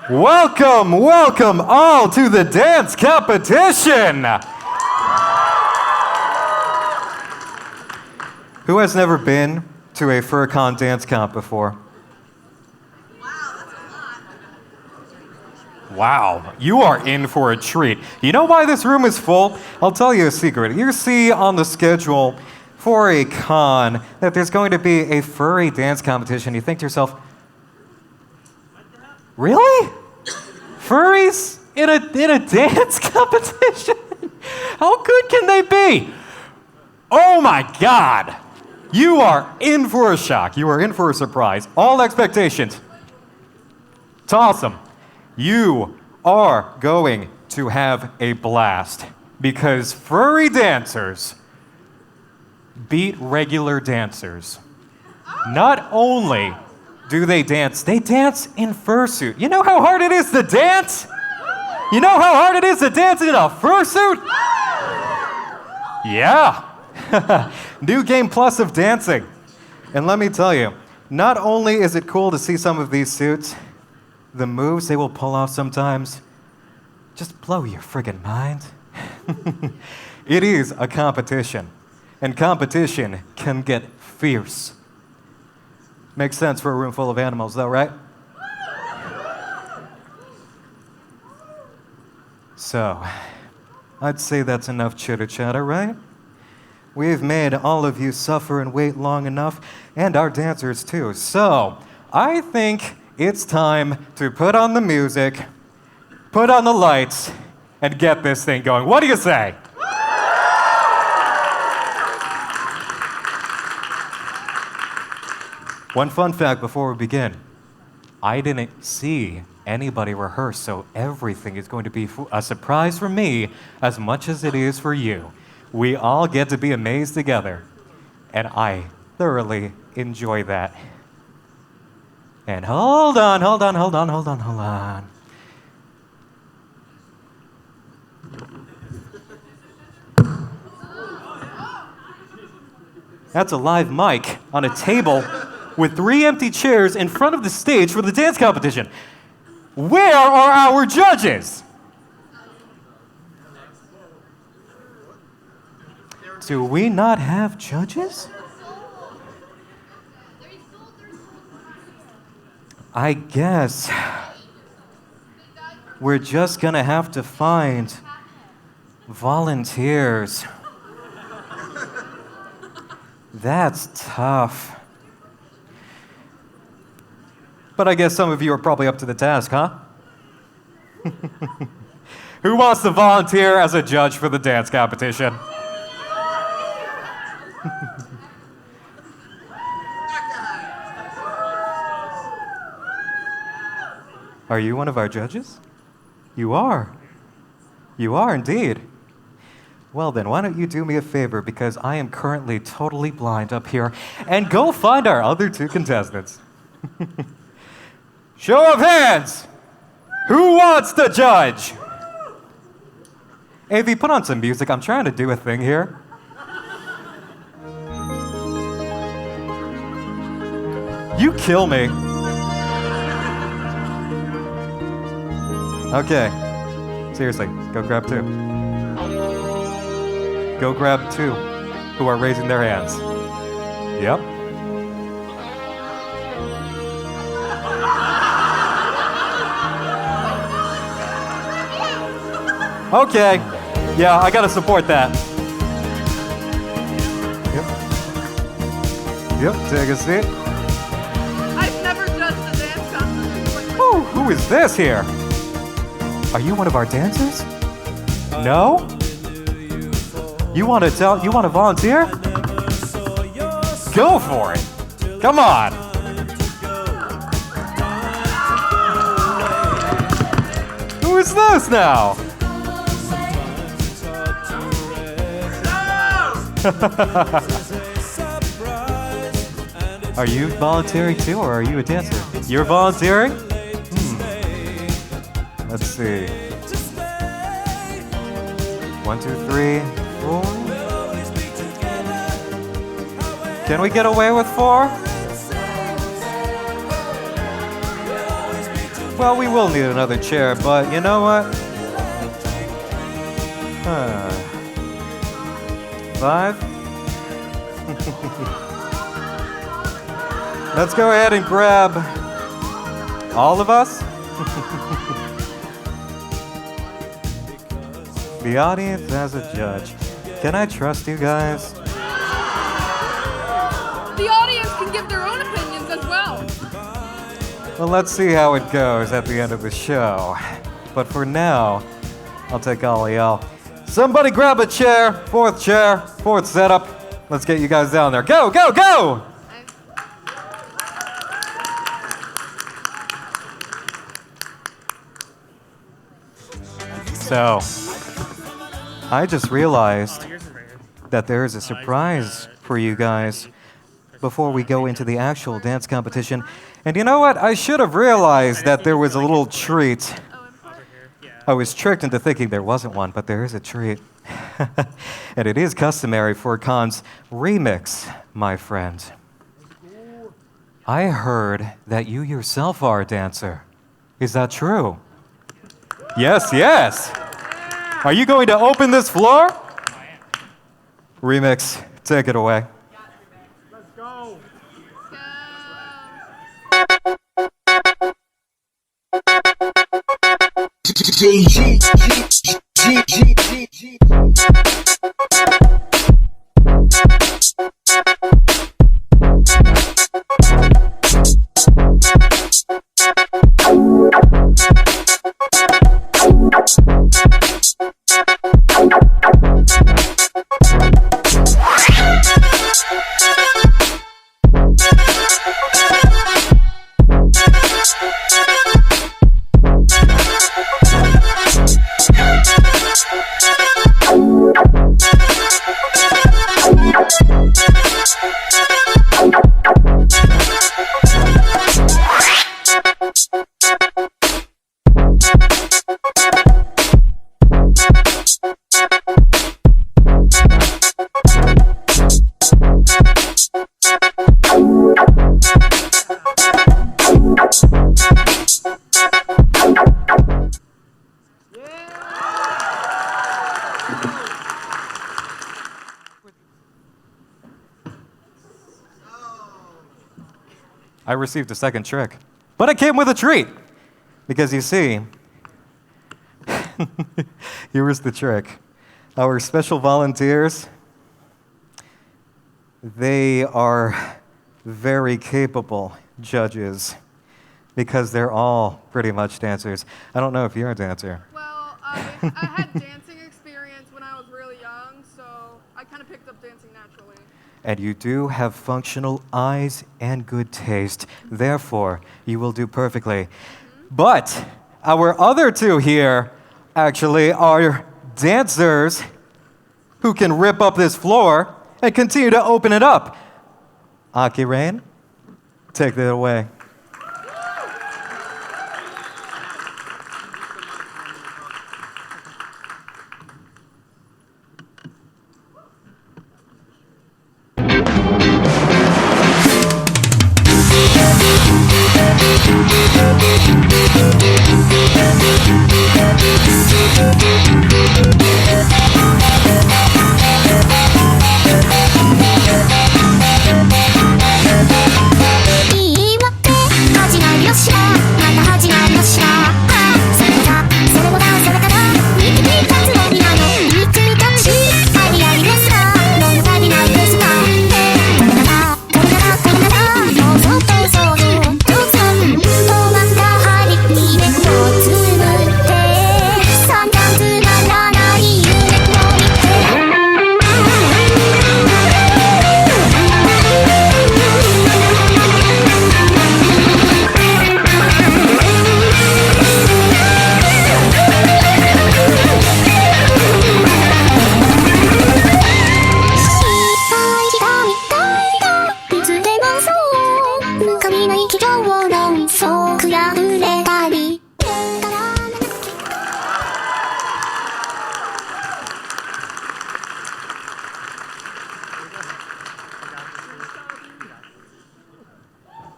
Welcome all to the dance competition! Who has never been to a FurCon dance comp before? Wow, you are in for a treat. You know why this room is full? I'll tell you a secret. You see on the schedule for a con that there's going to be a furry dance competition. You think to yourself, really? Furries in a dance competition? How good can they be? Oh my God! You are in for a shock. You are in for a surprise. All expectations. Toss them. You are going to have a blast because furry dancers beat regular dancers. Not only do they dance in fursuit. You know how hard it is to dance? You know how hard it is to dance in a fursuit? Yeah. New game plus of dancing. And let me tell you, not only is it cool to see some of these suits, the moves they will pull off sometimes just blow your friggin' mind. It is a competition, and competition can get fierce. Makes sense for a room full of animals, though, right? So, I'd say that's enough chitter-chatter, right? We've made all of you suffer and wait long enough, and our dancers too. So, I think it's time to put on the music, put on the lights, and get this thing going. What do you say? One fun fact before we begin. I didn't see anybody rehearse, so everything is going to be a surprise for me as much as it is for you. We all get to be amazed together, and I thoroughly enjoy that. And hold on. That's a live mic on a table with 3 empty chairs in front of the stage for the dance competition. Where are our judges? Do we not have judges? I guess we're just gonna have to find volunteers. That's tough. But I guess some of you are probably up to the task, huh? Who wants to volunteer as a judge for the dance competition? Are you one of our judges? You are. You are indeed. Well then, why don't you do me a favor, because I am currently totally blind up here, and go find our other 2 contestants. Show of hands! Who wants to judge? AV, put on some music. I'm trying to do a thing here. You kill me. Okay. Seriously, go grab 2. Go grab 2 who are raising their hands. Yep. Okay. Yeah, I gotta support that. Yep, take a seat. I've never judged a dance competition. Ooh, who is this here? Are you one of our dancers? No? You want to volunteer? Go for it. Come on. Who is this now? Are you volunteering too, or are you a dancer? You're volunteering? Let's see. 1, 2, 3, 4. Can we get away with 4? Well, we will need another chair, but you know what? 5? Let's go ahead and grab all of us. The audience as a judge. Can I trust you guys? The audience can give their own opinions as well. Well, let's see how it goes at the end of the show. But for now, I'll take all of y'all. Somebody grab a chair, fourth setup. Let's get you guys down there. Go, go, go! So, I just realized that there is a surprise for you guys before we go into the actual dance competition. And you know what? I should have realized that there was a little treat. I was tricked into thinking there wasn't one, but there is a treat. And it is customary for Khan's remix, my friend. I heard that you yourself are a dancer. Is that true? Yes, yes. Are you going to open this floor? Remix, take it away. Let's go. I received a second trick, but it came with a treat. Because you see, here was the trick. Our special volunteers, they are very capable judges because they're all pretty much dancers. I don't know if you're a dancer. Well, I had dancing experience when I was really young, so I kind of picked up dancing naturally. And you do have functional eyes and good taste. Therefore, you will do perfectly. But our other two here actually are dancers who can rip up this floor and continue to open it up. Aki Rain, take that away.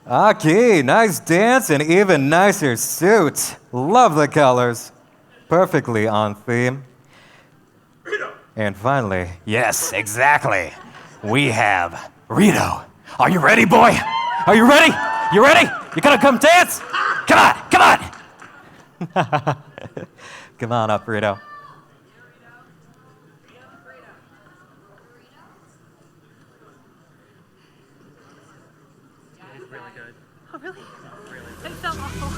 Aki, nice dance and even nicer suit. Love the colors. Perfectly on theme. And finally, yes, exactly. We have Rito. Are you ready, boy? Are you ready? You ready? You gonna come dance? Come on, come on. Come on up, Rito. Oh, really? It felt awful.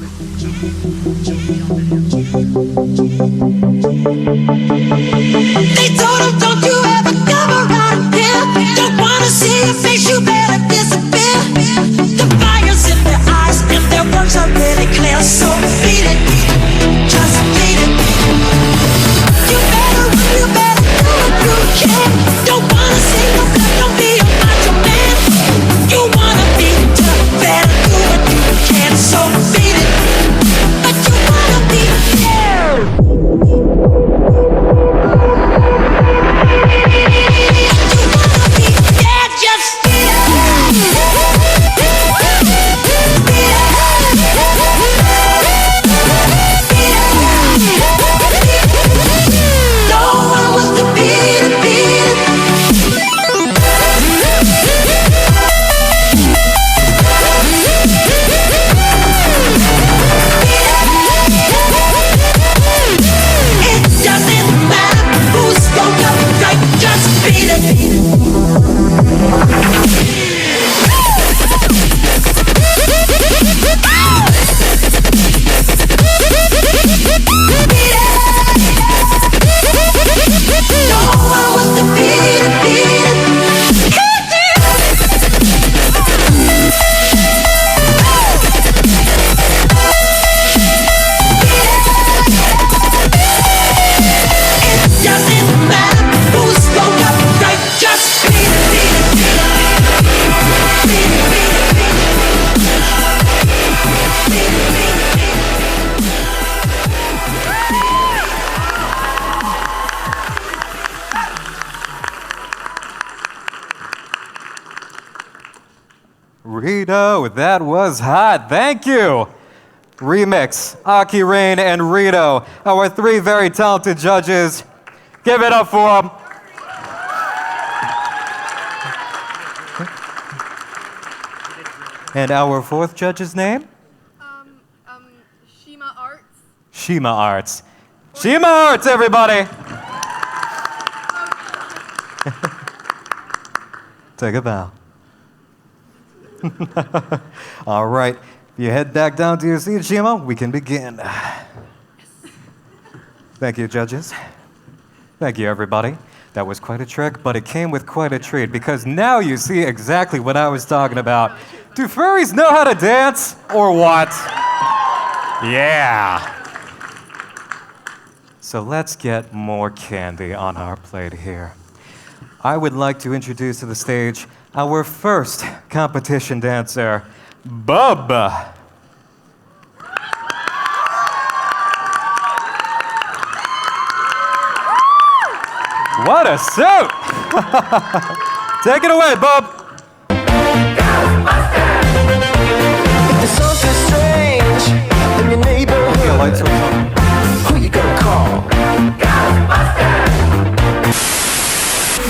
They told him, don't you ever come around here. Don't wanna see your face, you better disappear. The fire's in their eyes and their words are really clear. So beat it, just beat it. You better run, you better do what you can. Don't wanna see no blood, don't be a macho man. You wanna be tough, better do what you can. So beat it, but you wanna be there. Rito, that was hot. Thank you. Remix, Aki, Rain, and Rito, our three very talented judges. Give it up for them. And our fourth judge's name? Shima Arts. Shima Arts. Shima Arts, everybody! Take a bow. All right, if you head back down to your seat, Shima, we can begin. Thank you, judges. Thank you, everybody. That was quite a trick, but it came with quite a treat because now you see exactly what I was talking about. Do furries know how to dance or what? Yeah. So let's get more candy on our plate here. I would like to introduce to the stage our first competition dancer, Bub. What a suit! Take it away, Bub. It's something strange in your neighborhood. Who you gonna call?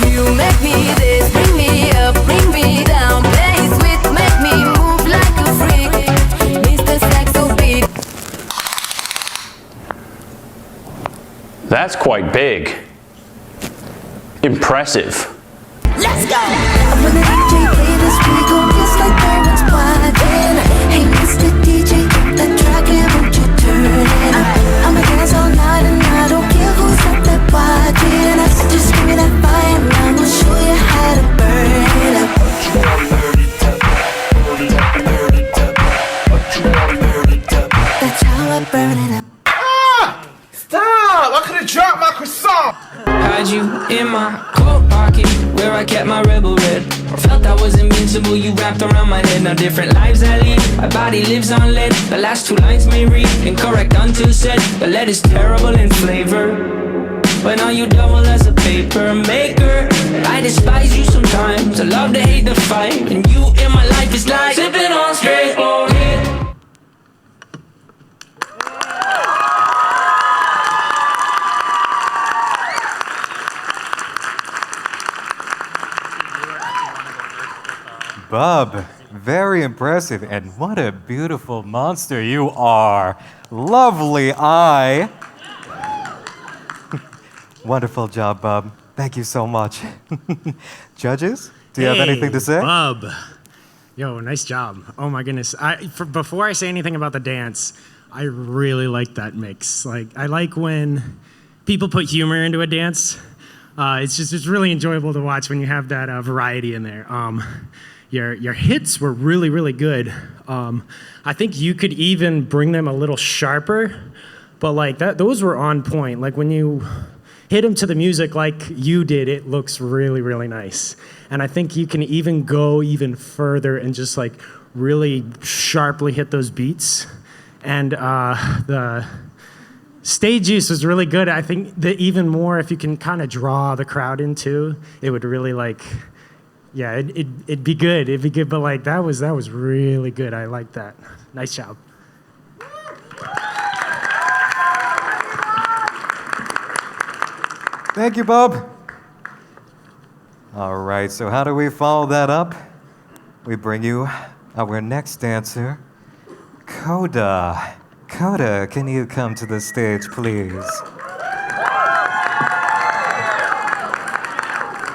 You make me this, bring me up, bring me down, play sweet, make me move like a freak. Mr. Saxo beat. That's quite big. Impressive. Let's go! When the DJ play this, we go just like parents watching. Hey, Mr. DJ, drop that track and won't you turn it up? I'ma dance all night and I don't care who's up there watching us. Just give me that fire and I'ma show you how to burn it up. That's how I burn it up. Stop! I could've dropped my croissant! Had you in my coat pocket where I kept my rebel red. Felt I was invincible, you wrapped around my head. Now different lives I lead, my body lives on lead. The last two lines may read incorrect until said. The lead is terrible in flavor, but now you double as a paper maker. I despise you sometimes, I love to hate the fight. And you in my life is like sipping on straight impressive. And what a beautiful monster you are. Lovely eye. Wonderful job, Bub. Thank you so much. Judges, do you have anything to say? Bub. Yo, nice job. Oh my goodness. Before I say anything about the dance, I really like that mix. Like, I like when people put humor into a dance. It's really enjoyable to watch when you have that variety in there. Your hits were really, really good. I think you could even bring them a little sharper, but like those were on point. Like when you hit them to the music like you did, it looks really, really nice. And I think you can even go even further and just like really sharply hit those beats. And the stage use was really good. I think that even more, if you can kind of draw the crowd into, it would really like, yeah, it'd be good. It'd be good, but like that was really good. I like that. Nice job. Thank you, Bob. All right, so how do we follow that up? We bring you our next dancer, Koda. Koda, can you come to the stage, please?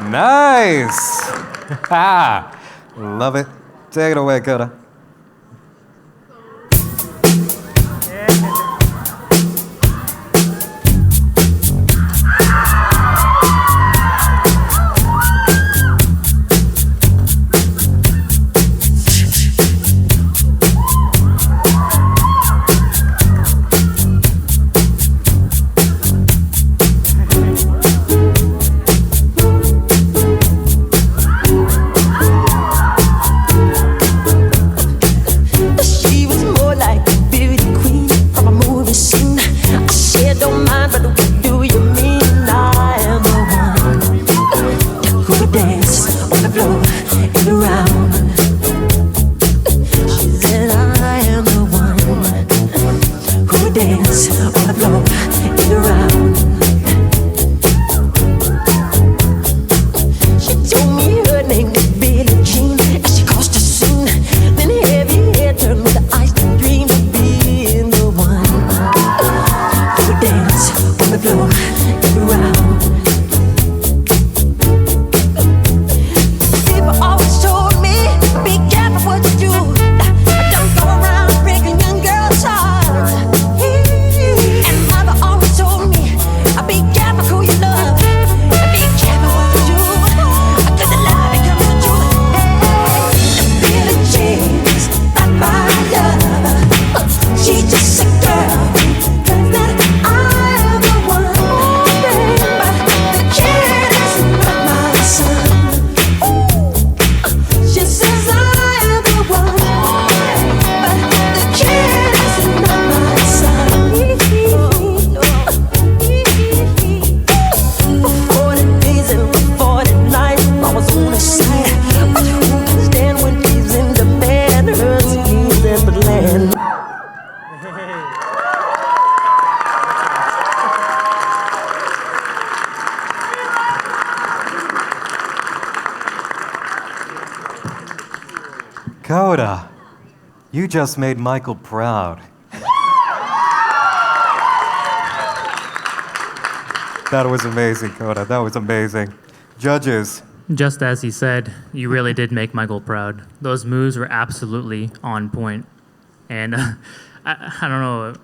Nice! Love it. Take it away, Koda. Koda, you just made Michael proud. That was amazing, Koda. That was amazing. Judges. Just as he said, you really did make Michael proud. Those moves were absolutely on point. And I don't know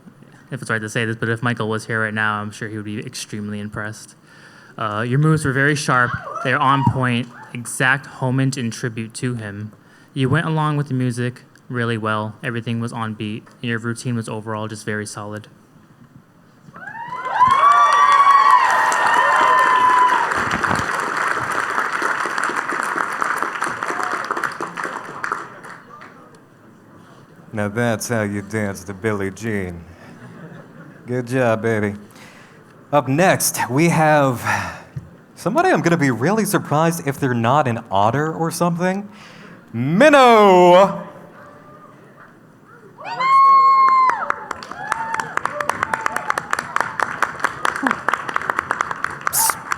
if it's right to say this, but if Michael was here right now, I'm sure he would be extremely impressed. Your moves were very sharp. They're on point, exact homage and tribute to him. You went along with the music really well. Everything was on beat. And your routine was overall just very solid. Now that's how you dance to Billie Jean. Good job, baby. Up next, we have somebody I'm going to be really surprised if they're not an otter or something. Minnow!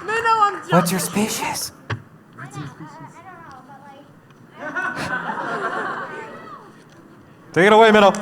Minnow, I'm joking. What's your species? Take it away, Minnow.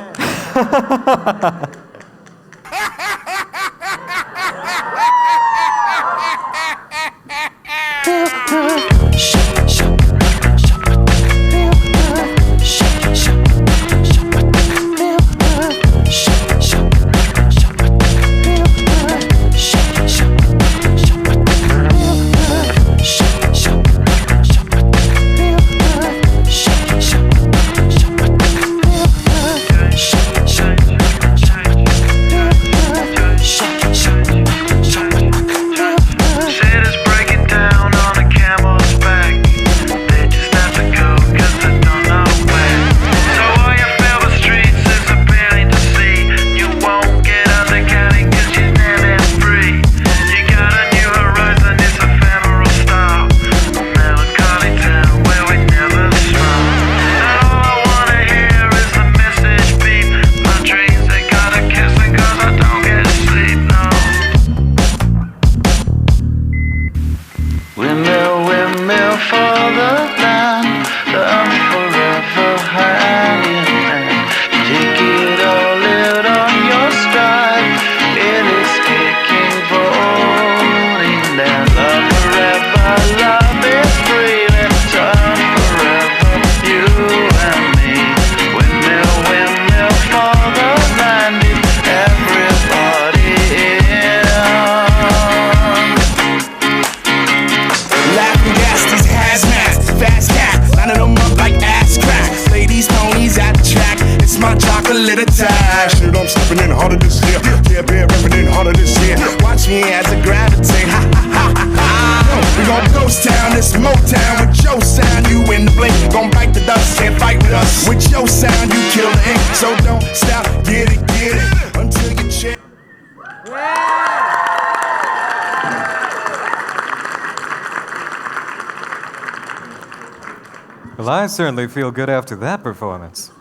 Well, I certainly feel good after that performance.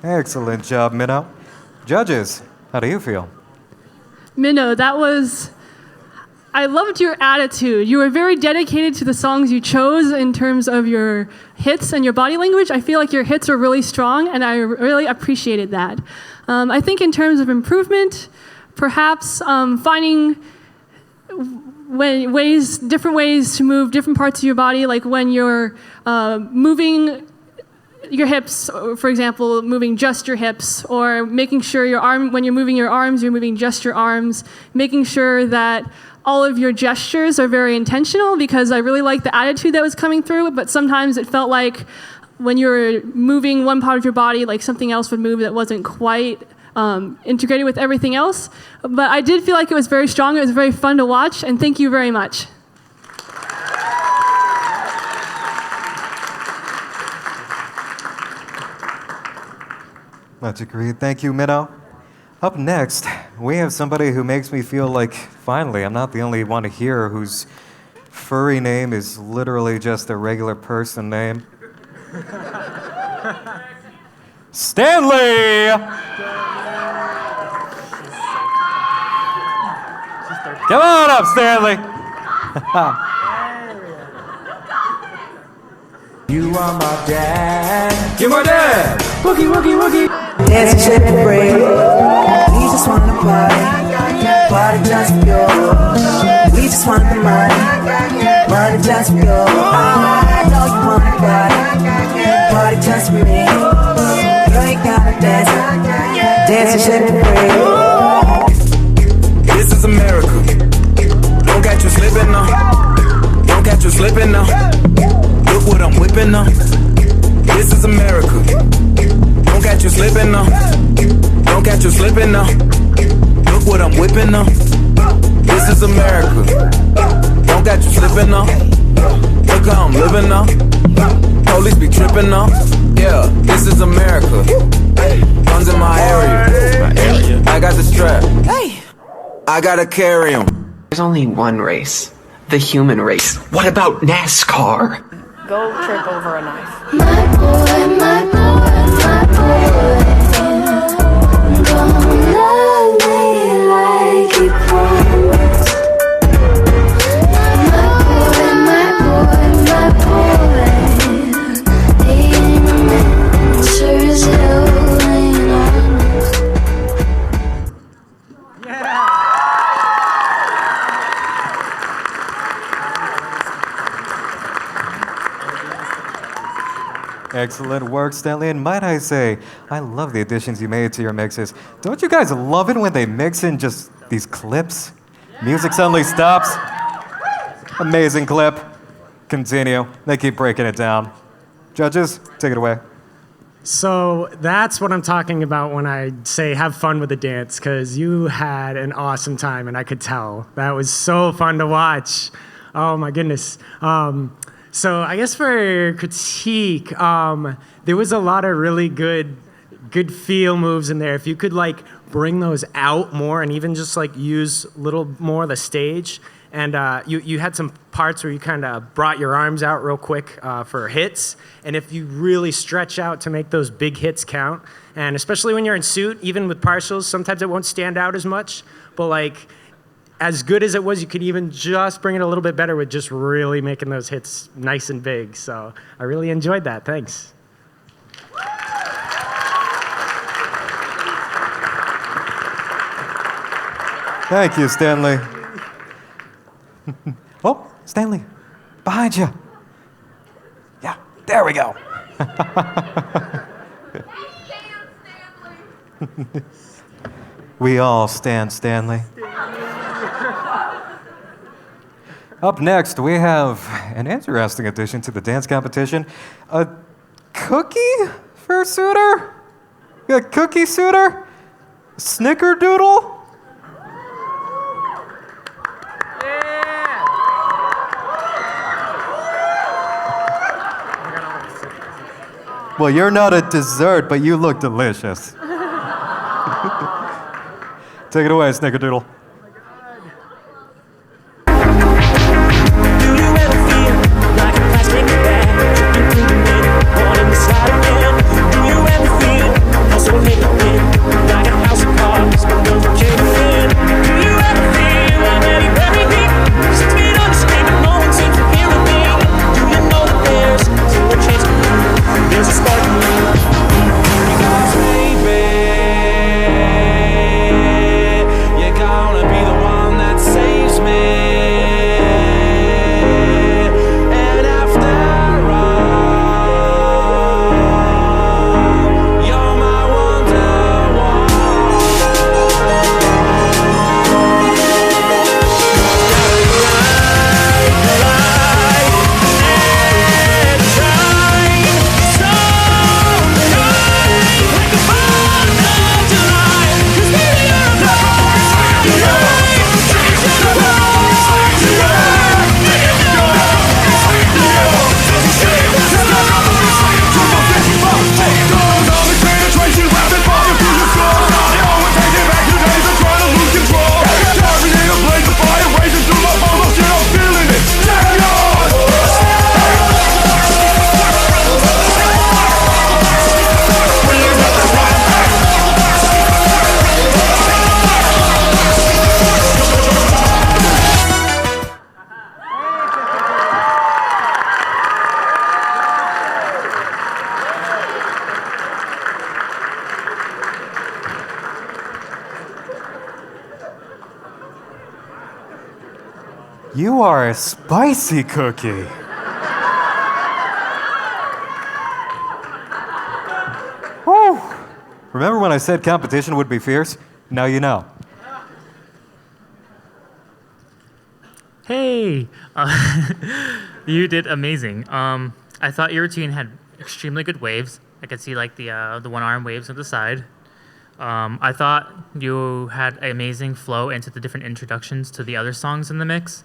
Excellent job, Minnow. Judges, how do you feel? Minnow, I loved your attitude. You were very dedicated to the songs you chose in terms of your hits and your body language. I feel like your hits were really strong, and I really appreciated that. I think in terms of improvement, perhaps finding different ways to move different parts of your body, like when you're moving your hips, for example, moving just your hips, or making sure when you're moving your arms, you're moving just your arms, making sure that all of your gestures are very intentional, because I really like the attitude that was coming through, but sometimes it felt like when you were moving one part of your body, like something else would move that wasn't quite integrated with everything else. But I did feel like it was very strong. It was very fun to watch, and thank you very much. Much agreed. Thank you, Minnow. Up next, we have somebody who makes me feel like, finally, I'm not the only one here whose furry name is literally just a regular person name. Stanley! Come on up, Stanley! You are my dad. You're my dad! Wookie, wookie, wookie. Dance and shake and break. We just wanna party just for you. We just want the money just for you. I know you wanna party just for me. You ain't gotta dance and shake and break. This is America. Don't catch you slipping now. Don't catch you slipping now. Look what I'm whipping now. This is America. Don't catch you slipping now. Don't catch you slipping now. Look what I'm whipping now. This is America. Don't catch you slipping now. Look how I'm living now. Police be tripping now. Yeah, this is America. Guns in my area. I got the strap. Hey, I gotta carry 'em. There's only one race, the human race. What about NASCAR? Go trip over a knife. My boy, my boy, my boy, don't love me like he promised. My boy, he ain't a man, sure as hell ain't Excellent work, Stanley. And might I say, I love the additions you made to your mixes. Don't you guys love it when they mix in just these clips? Music suddenly stops. Amazing clip. Continue. They keep breaking it down. Judges, take it away. So that's what I'm talking about when I say have fun with the dance, because you had an awesome time, and I could tell. That was so fun to watch. Oh my goodness. So I guess for critique, there was a lot of really good feel moves in there. If you could like bring those out more and even just like use a little more of the stage. And you had some parts where you kind of brought your arms out real quick for hits. And if you really stretch out to make those big hits count, and especially when you're in suit, even with partials, sometimes it won't stand out as much. But like, as good as it was, you could even just bring it a little bit better with just really making those hits nice and big. So I really enjoyed that. Thanks. Thank you, Stanley. Oh, Stanley, behind you. Yeah, there we go. We all stand, Stanley. Up next, we have an interesting addition to the dance competition. A cookie fursuiter? A cookie suitor? Snickerdoodle? Well, you're not a dessert, but you look delicious. Take it away, Snickerdoodle. You are a spicy cookie. Whew. Remember when I said competition would be fierce? Now you know. Hey, you did amazing. I thought your routine had extremely good waves. I could see like the one-arm waves on the side. I thought you had an amazing flow into the different introductions to the other songs in the mix,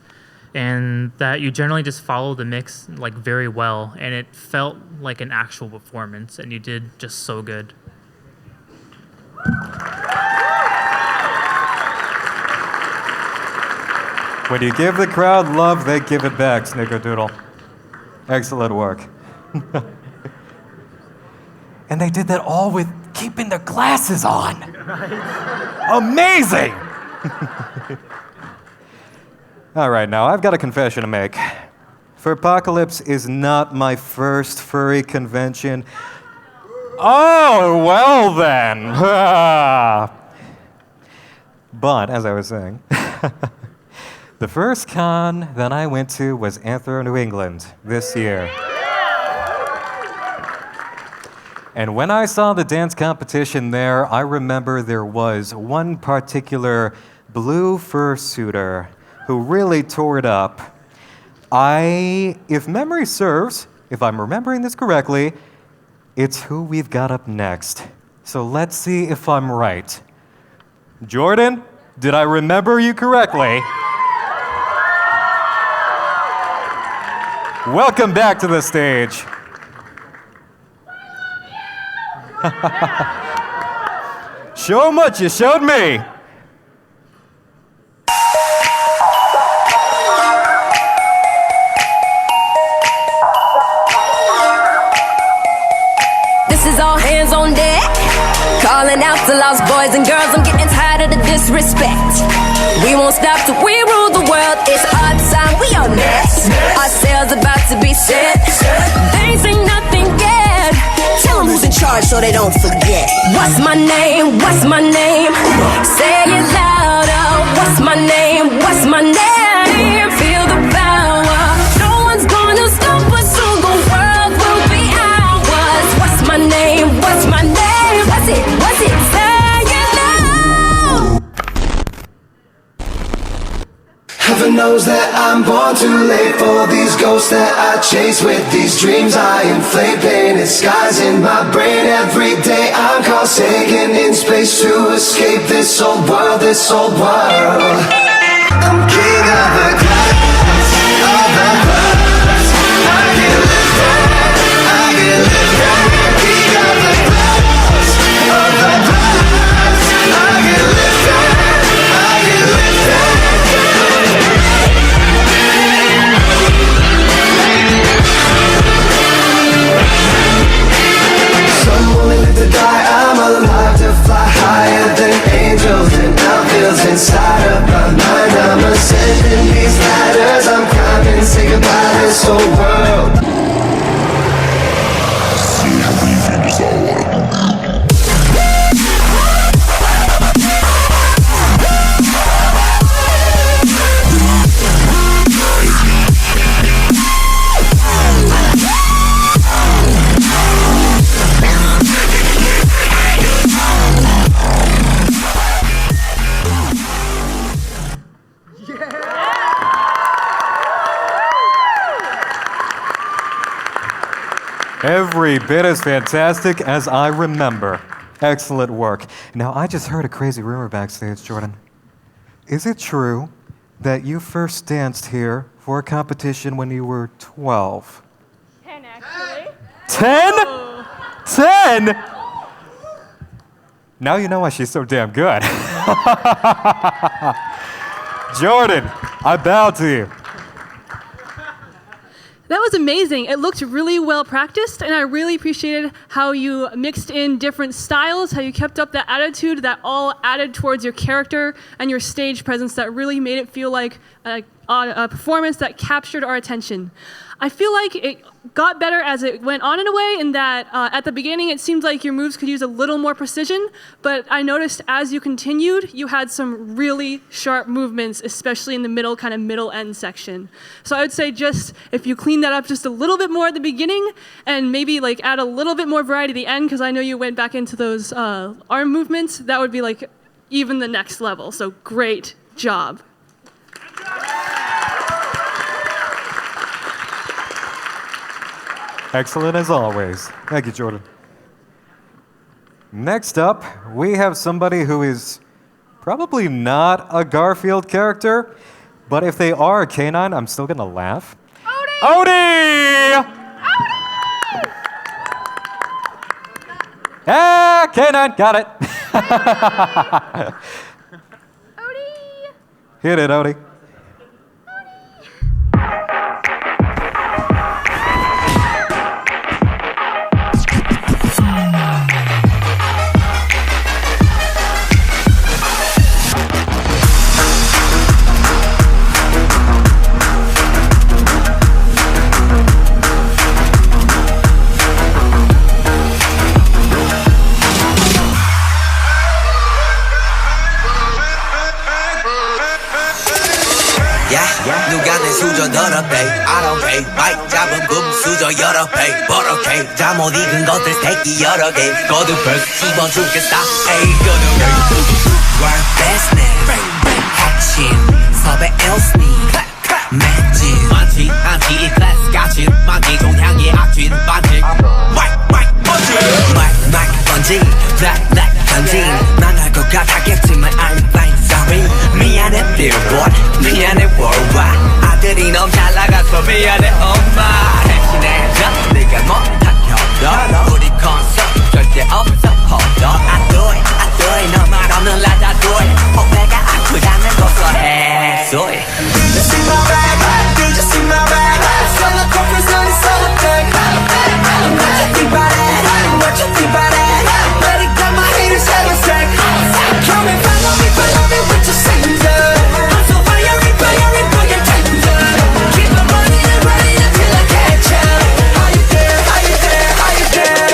and that you generally just followed the mix like very well, and it felt like an actual performance, and you did just so good. When you give the crowd love, they give it back, Snickerdoodle. Excellent work. And they did that all with keeping their glasses on. Amazing! All right, now I've got a confession to make. Furpocalypse is not my first furry convention. Oh, well then. But, as I was saying, the first con that I went to was Anthro New England this year. And when I saw the dance competition there, I remember there was one particular blue fursuiter who really tore it up. If memory serves, if I'm remembering this correctly, it's who we've got up next. So let's see if I'm right. Jordan, did I remember you correctly? Welcome back to the stage. Show 'em what you showed me. This is all hands on deck. Calling out to lost boys and girls, I'm getting tired of the disrespect. We won't stop till we rule the world. It's our time, we are next. Our sails about to be set. They ain't seen nothing yet. Tell them who's in charge so they don't forget. What's my name? What's my name? Say it louder. What's my name? What's my name? Feel the power. No one's gonna stop us, so the world will be ours. What's my name? What's my name? What's it? What's it? Say it now. Heaven knows that I'm born too late for these ghosts that I chase. With these dreams I inflate, painted skies in my brain. Every day I'm forsaken in space to escape this old world, this old world. I'm king of the clouds, of the clouds. I can live there, I can live there. King of the clouds, of the clouds. I can live there, I can live there. Some only live to die, I'm alive to fly higher than angels and outfields inside of my mind. I'm ascending these ladders, I'm climbing, say goodbye to this whole world. Every bit as fantastic as I remember. Excellent work. Now, I just heard a crazy rumor backstage, Jordan. Is it true that you first danced here for a competition when you were 12? 10, actually. 10? 10? Now you know why she's so damn good. Jordan, I bow to you. That was amazing. It looked really well practiced, and I really appreciated how you mixed in different styles, how you kept up that attitude that all added towards your character and your stage presence that really made it feel like a performance that captured our attention. I feel like it got better as it went on in a way, in that at the beginning it seemed like your moves could use a little more precision, but I noticed as you continued, you had some really sharp movements, especially in the middle end section. So I would say just if you clean that up just a little bit more at the beginning, and maybe like add a little bit more variety at the end, because I know you went back into those arm movements, that would be like even the next level. So great job. Excellent as always. Thank you, Jordan. Next up, we have somebody who is probably not a Garfield character, but if they are a canine, I'm still gonna laugh. Odie! Ah, canine, got it. Odie! Hit it, Odie. 수저 더럽게 I don't pay 마이크 잡은 금 수저 여러 배 버럭해 잠못 익은 것들 새끼 여러 개 거듭을 씹어 죽겠다 에이 거듭을 World best man 핵심 섭외 els니 맷진 많지 않지 이 클래스 같이 많기 종향의 악취 반칙 마이크 번지 black 던진 망할 것 같았겠지만 I'm fine sorry 미안해 billboard 미안해 worldwide 아들이 너무 잘 나가서 미안해 엄마 대신해줘 네가 못한 효도 우리 콘서트 절대 없어 hold on I do it 너 말 없는 라자도이 오해가 아프다면 고소해 소리 You see my bag, did you see my bag Solo coffees on the solo thing What you think about it, what you think about it Better got my haters having sex Come and follow me with your singer I'm so fiery, boy, you're tender Keep on running and running until I catch ya How you there, how you there, how you there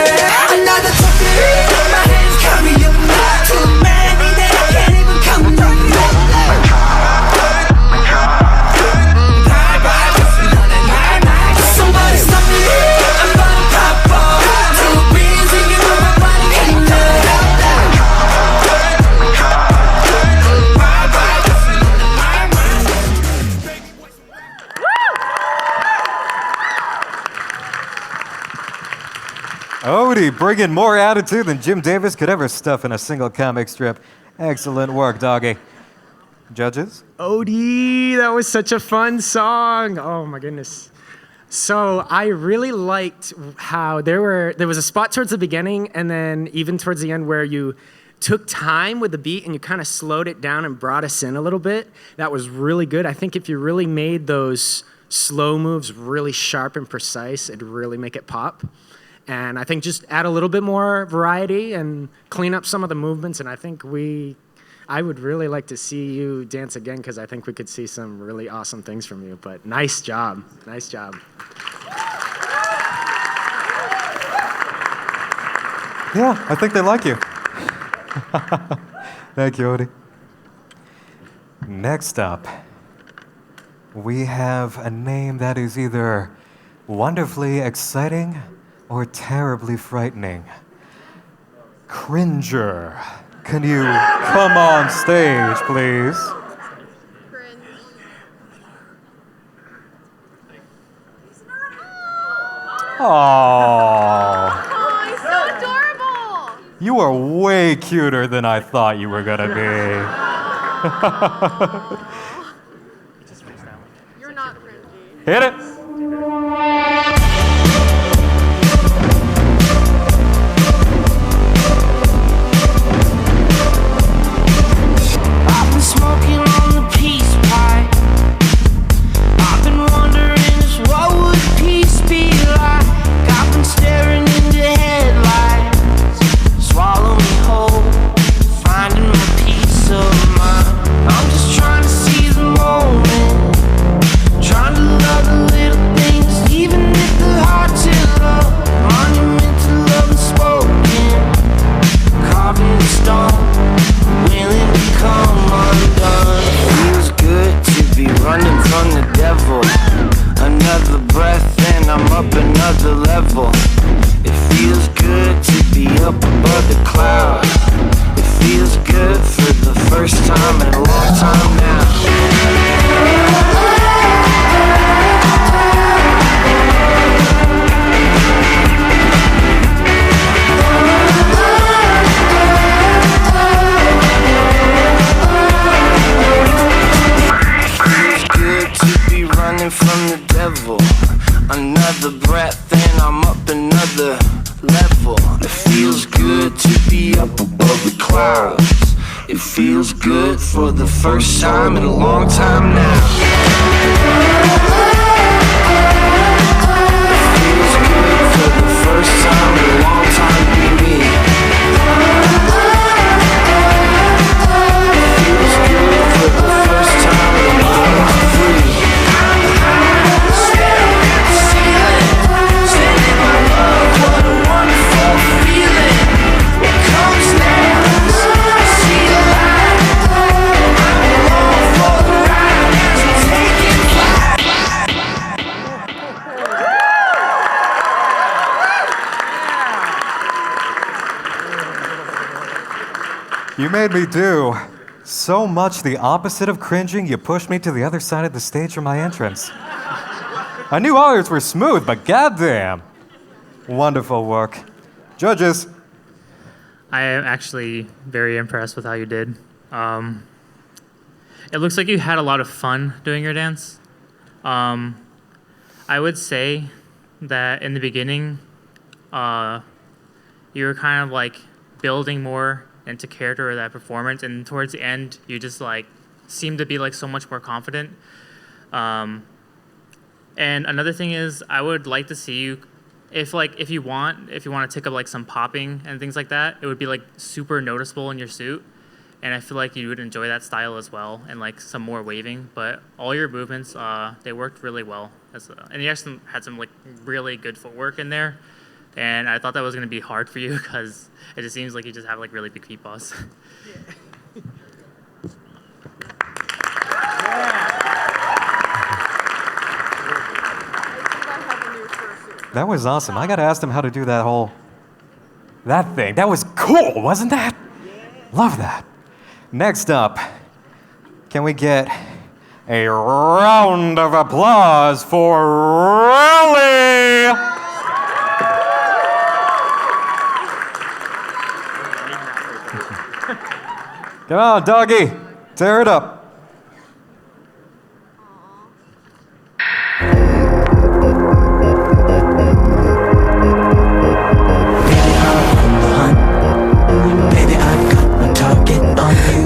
Another topic, my hands carry you Too many that I can't even come from Somebody stop me, I'm about to pop off Two beans and you know my body ain't done Odie bringing more attitude than Jim Davis could ever stuff in a single comic strip. Excellent work, doggy. Judges? Odie, that was such a fun song. Oh my goodness. So I really liked how there was a spot towards the beginning and then even towards the end where you took time with the beat and you kind of slowed it down and brought us in a little bit. That was really good. I think if you really made those slow moves really sharp and precise, it'd really make it pop. And I think just add a little bit more variety and clean up some of the movements. And I think I would really like to see you dance again because I think we could see some really awesome things from you. But nice job. Nice job. Yeah, I think they like you. Thank you, Odie. Next up, we have a name that is either wonderfully exciting or terribly frightening. Cringer. Can you come on stage, please? Aww. Oh, he's so adorable. You are way cuter than I thought you were gonna be. You're not cringy. Hit it. I've been smoking on the peace pipe. I've been wondering just what would peace be like. I've been staring into headlights. Swallow me whole, finding my peace of mind. I'm just trying to see the moment, trying to love the little things, even if they're hard to love. Monumental love unspoken, carved in stone, willing to come undone. Feels good to be running from the devil. Another breath and I'm up another level. It feels good to be up above the clouds. It feels good for the first time in a long time now. From the devil, another breath and I'm up another level. It feels good to be up above the clouds. It feels good for the first time in a long time now. It feels good for the first time in a long time to be me. It feels good for the first time in a long time to be free. You made me do so much the opposite of cringing, you pushed me to the other side of the stage for my entrance. I knew others were smooth, but goddamn. Wonderful work. Judges. I am actually very impressed with how you did. It looks like you had a lot of fun doing your dance. I would say that in the beginning, you were kind of like building more into character or that performance, and towards the end, you just like seemed to be like so much more confident. And another thing is, I would like to see you, if you want to take up like some popping and things like that, it would be like super noticeable in your suit. And I feel like you would enjoy that style as well, and like some more waving. But all your movements, they worked really well. And you actually had some like really good footwork in there. And I thought that was going to be hard for you because it just seems like you just have like really big feet paws. That was awesome. I got to ask them how to do that thing. That was cool, wasn't that? Love that. Next up, can we get a round of applause for Raleigh? Come on, doggy. Tear it up.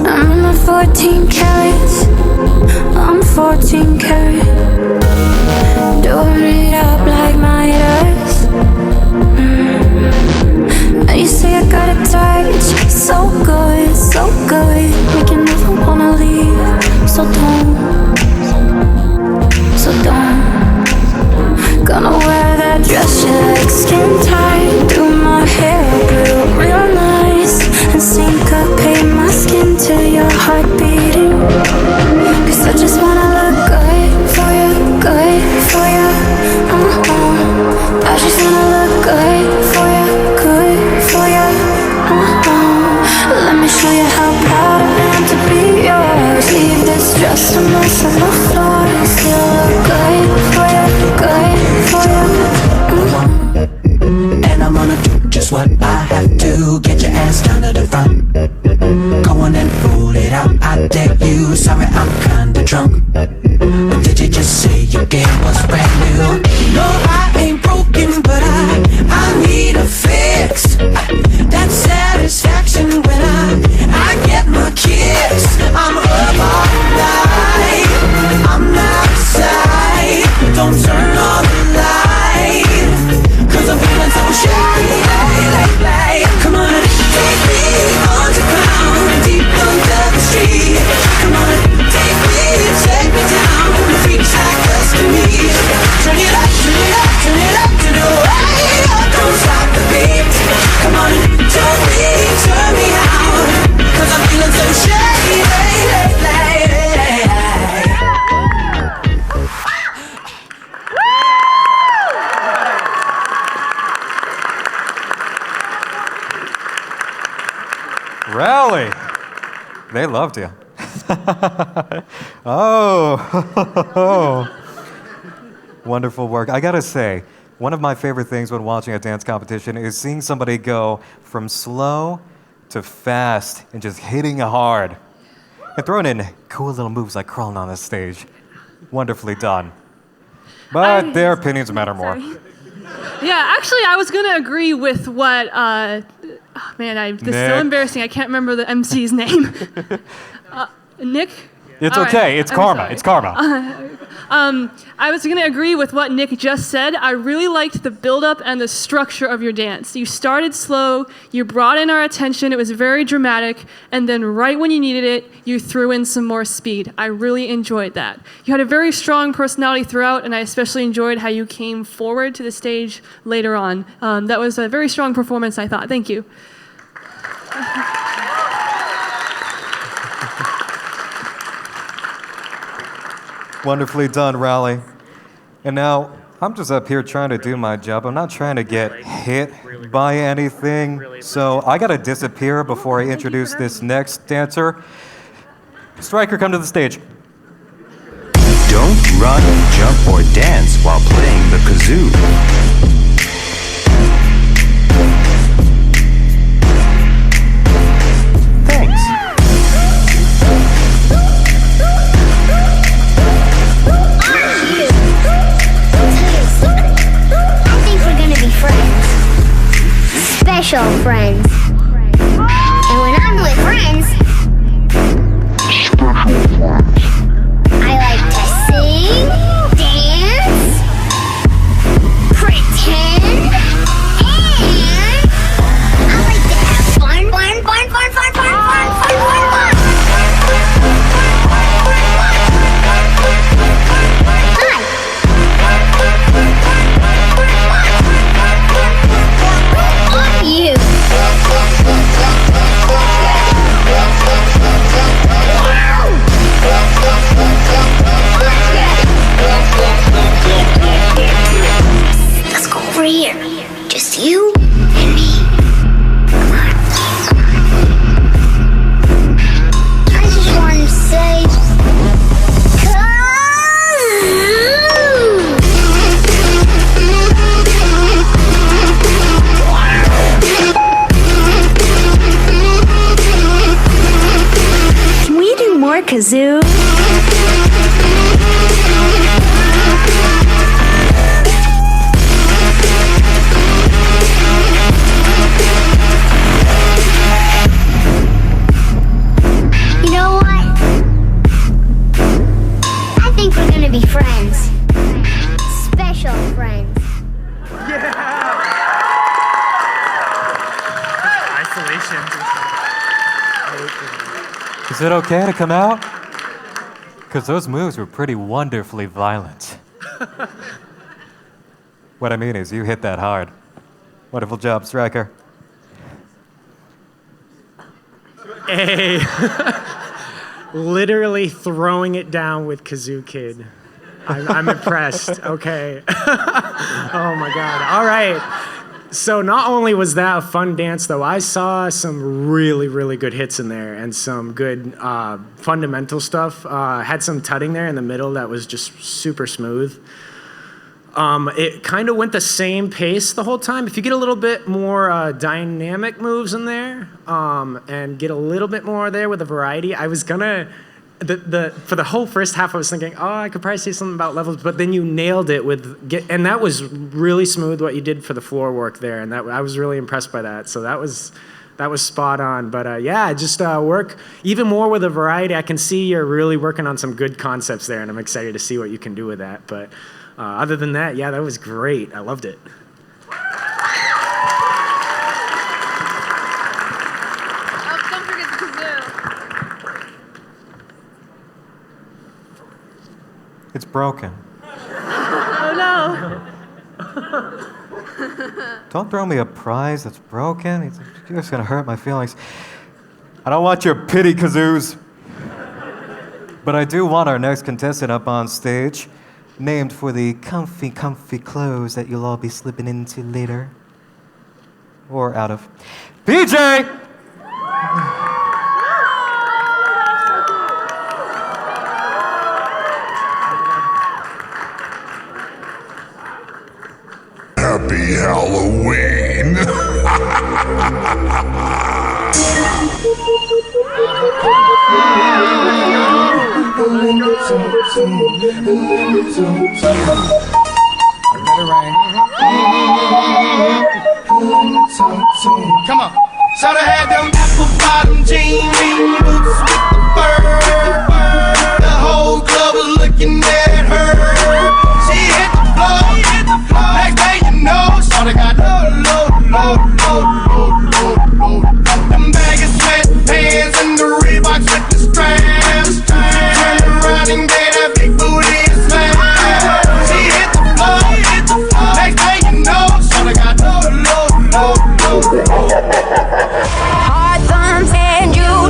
I'm a 14 carats. I'm 14 carat. Doing it up like my ears. You say I got a touch, so good, so good. Make you never wanna leave. So don't. Gonna wear that dress you like, skin tight. Do my hair up real nice, and syncopate my skin to your heart beating. Cause I just wanna look good for you, good for you. I just wanna look good for you, good for you. Let me show you how proud I am to be yours. Leave this dress a mess on the floor. Still look good for you, good for you. And I'm gonna do just what I have to. Get your ass down to the front. Go on and fool it out. I dare you. Sorry, I'm kinda drunk. But did you just say your game was brand new? No, I ain't broken, but I need a fix. That satisfaction when I get my kicks. I'm up all night. I'm outside. Don't turn on the light, cause I'm feeling so shy. Come on, take me underground, deep under the street. Come on, take me down. The freaks like us to me. Turn it up, turn it up, turn it up to the way up. Don't stop the beat. Come on, turn me out, cause I'm feeling so shy. Rally. They loved you. Oh. Wonderful work. I gotta say, one of my favorite things when watching a dance competition is seeing somebody go from slow to fast and just hitting hard. And throwing in cool little moves like crawling on the stage. Wonderfully done. But their opinions matter more. Yeah, actually, I was going to agree with what, this is so embarrassing. I can't remember the MC's name. Nick? It's All okay. right. It's I'm karma. sorry. It's karma. I was going to agree with what Nick just said. I really liked the build-up and the structure of your dance. You started slow, you brought in our attention, it was very dramatic, and then right when you needed it, you threw in some more speed. I really enjoyed that. You had a very strong personality throughout, and I especially enjoyed how you came forward to the stage later on. That was a very strong performance, I thought. Thank you. Wonderfully done, Raleigh. And now, I'm just up here trying to do my job. I'm not trying to get hit by anything. So I gotta disappear before I introduce this next dancer. Stryker, come to the stage. Don't run, jump, or dance while playing the kazoo. Thanks. I think we're gonna be friends. Special friends. And when I'm with friends, I like to sing, dance, pretend, and I like to have fun. You. Let's go over here. Just you and me. Come on. I just want to say, Can we do more kazoo? you know what? I think we're gonna be friends. Special friends. Isolation. Is it okay to come out? Because those moves were pretty wonderfully violent. What I mean is, you hit that hard. Wonderful job, Stryker. Hey. Literally throwing it down with Kazoo Kid. I'm impressed. Okay. Oh my God. All right. So not only was that a fun dance, though, I saw some really, really good hits in there and some good fundamental stuff. Had some tutting there in the middle that was just super smooth. It kind of went the same pace the whole time. If you get a little bit more dynamic moves in there and get a little bit more there with a variety, I was gonna, for the whole first half, I was thinking, oh, I could probably say something about levels, but then you nailed it and that was really smooth what you did for the floor work there, and I was really impressed by that. So that was spot on. But yeah, just work even more with a variety. I can see you're really working on some good concepts there, and I'm excited to see what you can do with that. But other than that, yeah, that was great. I loved it. Oh, don't forget the kazoo. It's broken. Oh no. Don't throw me a prize that's broken. It's just gonna hurt my feelings. I don't want your pity kazoos. But I do want our next contestant up on stage, named for the comfy clothes that you'll all be slipping into later. Or out of. PJ! Happy Halloween! Come on. Shoulda had them apple bottom jean boots with the fur. The whole club was looking at her. She hit the floor. Next day you know, shoulda got low. Them bag of sweatpants and the Reeboks with the straps. Turn around and get that big booty and smash. She hit the floor. Next day you know, shoulda got low. Hard thumbs and you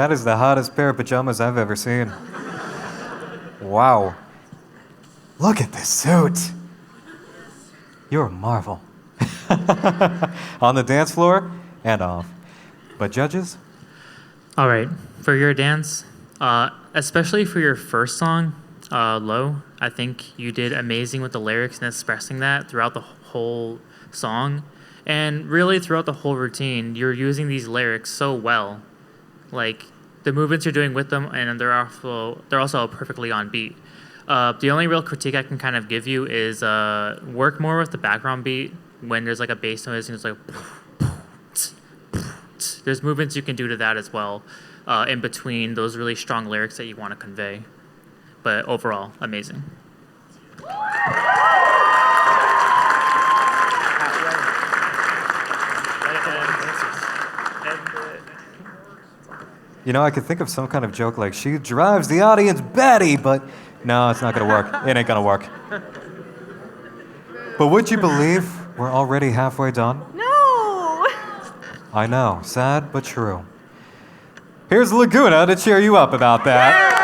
That is the hottest pair of pajamas I've ever seen. Wow. Look at this suit. You're a marvel. On the dance floor and off. But judges? All right, for your dance, especially for your first song, Low, I think you did amazing with the lyrics and expressing that throughout the whole song. And really throughout the whole routine, you're using these lyrics so well. Like, the movements you're doing with them, and they're also perfectly on beat. The only real critique I can kind of give you is work more with the background beat when there's like a bass noise and it's like there's movements you can do to that as well in between those really strong lyrics that you want to convey. But overall, amazing. You know, I could think of some kind of joke like, she drives the audience batty, but no, it's not gonna work. It ain't gonna work. But would you believe we're already halfway done? No! I know, sad but true. Here's Lagoona to cheer you up about that.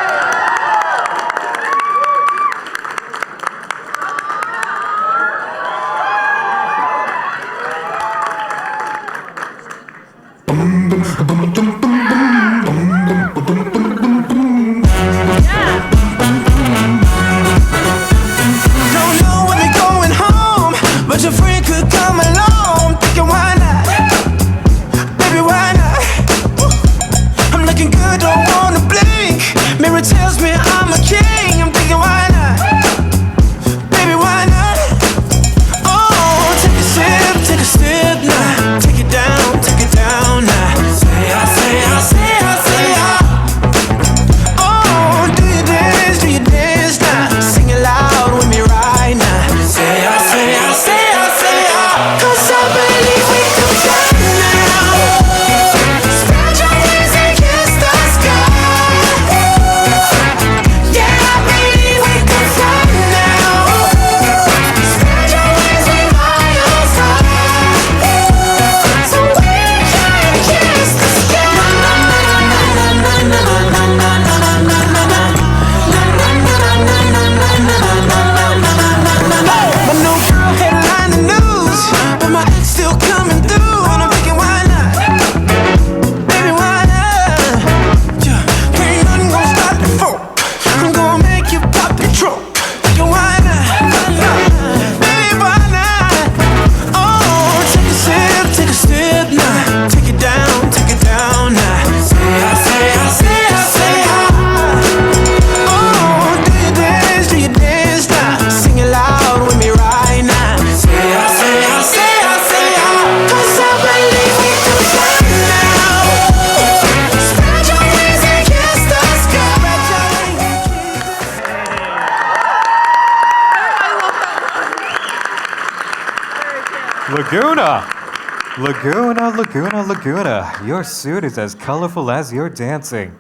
Lagoona. Your suit is as colorful as your dancing.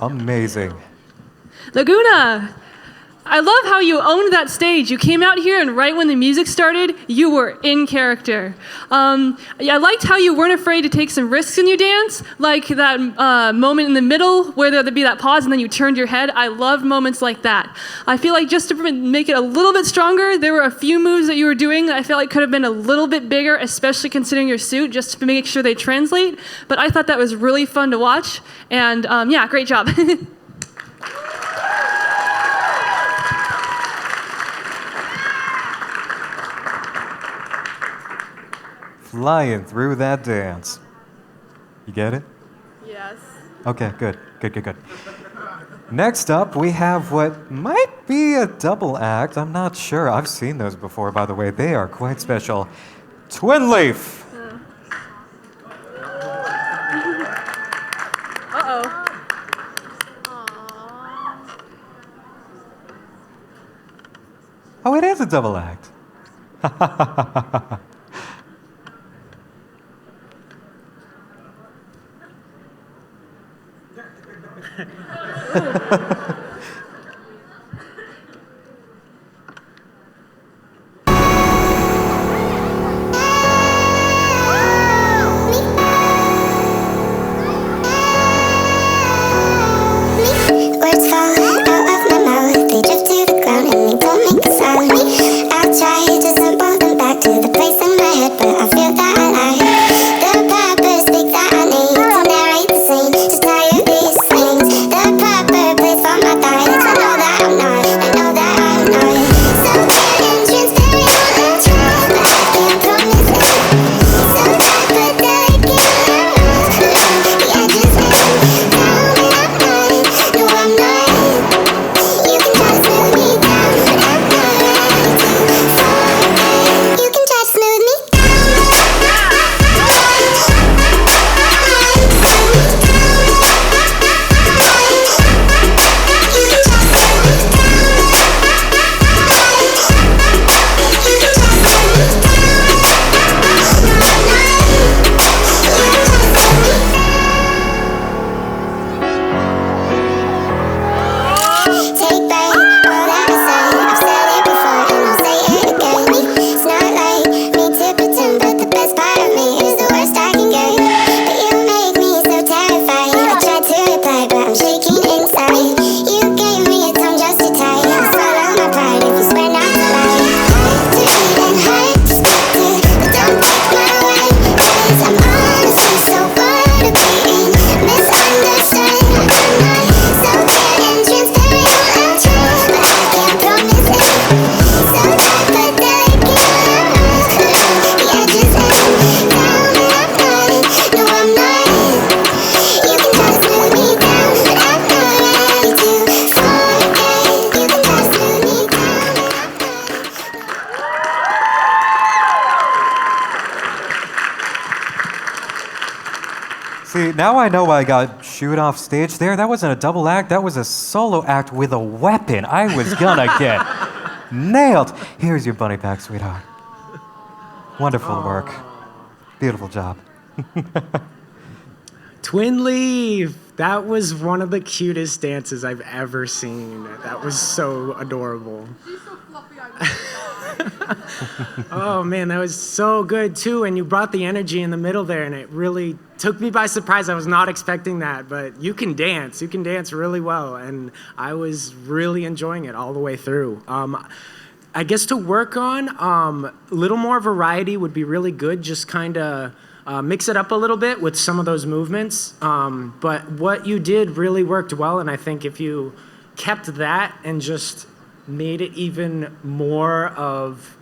Amazing. Lagoona, I love how you owned that stage. You came out here, and right when the music started, you were in character. I liked how you weren't afraid to take some risks in your dance, like that moment in the middle where there'd be that pause and then you turned your head. I loved moments like that. I feel like just to make it a little bit stronger, there were a few moves that you were doing that I felt like could have been a little bit bigger, especially considering your suit, just to make sure they translate. But I thought that was really fun to watch, and yeah, great job. Flying through that dance. You get it? Yes. Okay, good. Next up, we have what might be a double act. I'm not sure. I've seen those before, by the way. They are quite special. Twin Leaf. Uh-oh. Oh, it is a double act. See, now I know why I got shooed off stage there. That wasn't a double act. That was a solo act with a weapon. I was gonna get nailed. Here's your bunny pack, sweetheart. Wonderful work. Beautiful job. Twin leaf. That was one of the cutest dances I've ever seen. That was so adorable. Oh man, that was so good too. And you brought the energy in the middle there, and it really took me by surprise. I was not expecting that, but you can dance. You can dance really well, and I was really enjoying it all the way through. I guess to work on, a little more variety would be really good. Just kind of mix it up a little bit with some of those movements. But what you did really worked well, and I think if you kept that and just made it even more of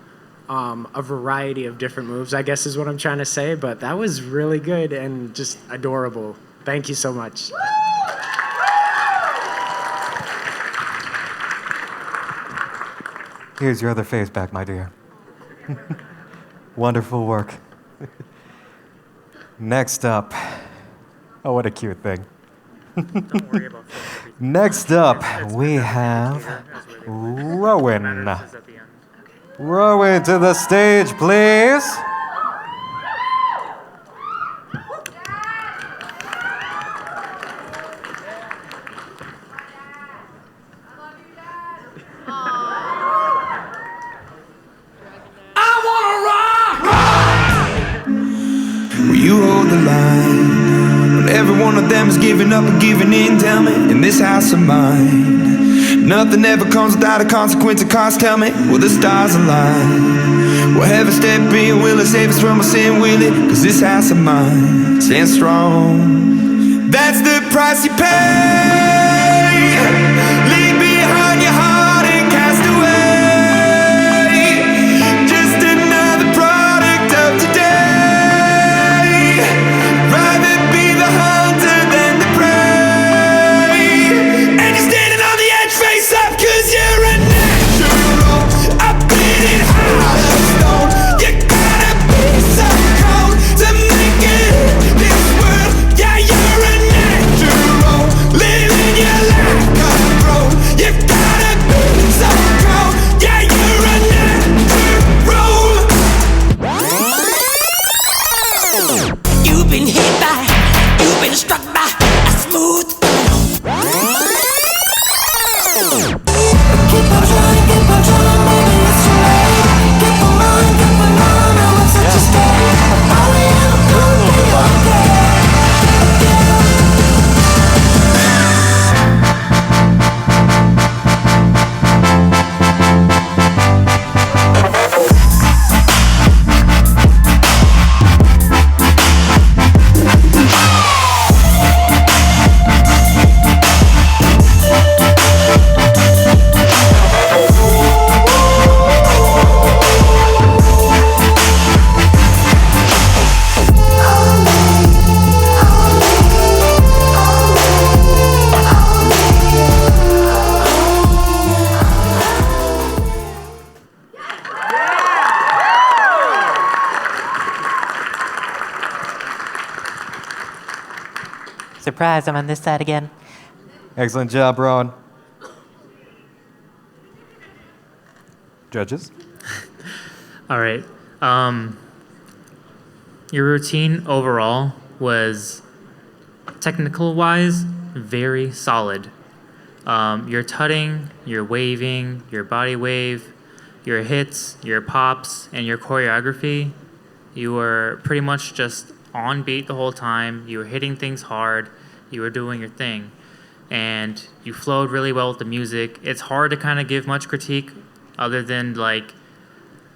a variety of different moves, I guess is what I'm trying to say. But that was really good and just adorable. Thank you so much. Here's your other face back, my dear. Wonderful work. Next up. Oh, what a cute thing. Don't worry about Next up, we have Rowan. Rowan to the stage, please. You hold the line when every one of them is giving up and giving in. Tell me, in this house of mine, nothing ever comes without a consequence of cost. Tell me, will the stars align? Will heaven step in? Will it save us from our sin? Will it? Cause this house of mine stands strong. That's the price you pay. Leave behind your heart and cast away. Just another product of today. Rather be the hunter than the prey. And you're standing on the edge, face up, cause you're a natural. I've been in heart of stone. You gotta be so cold to make it in this world. Yeah, you're a natural. Living your life control. You gotta be so cold. Yeah, you're a natural. You've been hit by, you've been struck by a smooth Keep on trying, maybe it's too late. Keep on running, I want such a state. All we ever gonna be okay. Surprise, I'm on this side again. Excellent job, Rowan. Judges? All right. Your routine overall was technical-wise very solid. Your tutting, your waving, your body wave, your hits, your pops, and your choreography, you were pretty much just on beat the whole time. You were hitting things hard. You were doing your thing. And you flowed really well with the music. It's hard to kind of give much critique other than like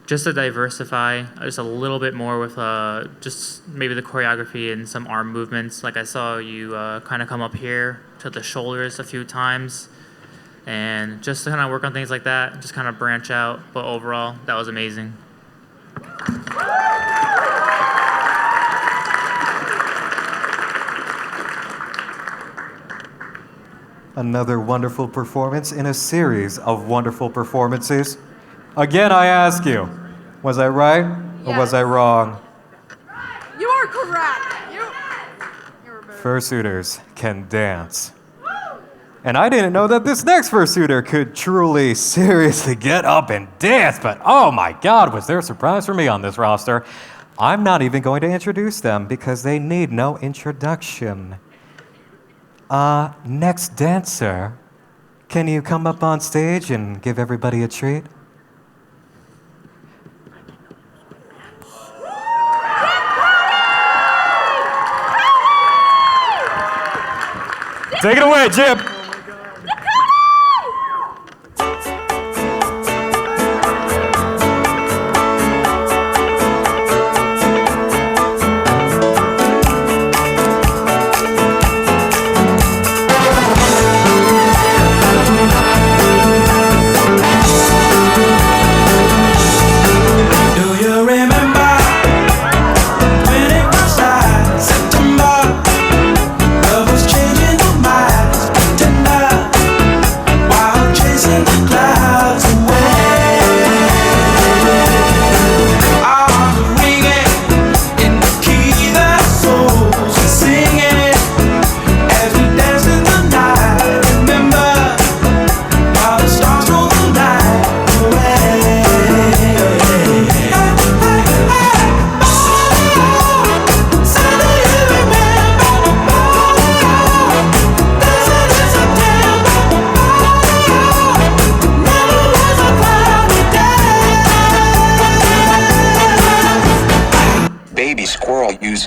just to diversify just a little bit more with just maybe the choreography and some arm movements. Like I saw you kind of come up here to the shoulders a few times. And just to kind of work on things like that, just kind of branch out. But overall, that was amazing. Another wonderful performance in a series of wonderful performances. Again, I ask you, was I right or was I wrong? You are correct. fursuiters can dance. And I didn't know that this next fursuiter could truly, seriously get up and dance, but oh my God, was there a surprise for me on this roster. I'm not even going to introduce them because they need no introduction. Next dancer, can you come up on stage and give everybody a treat? Take it away, Jib.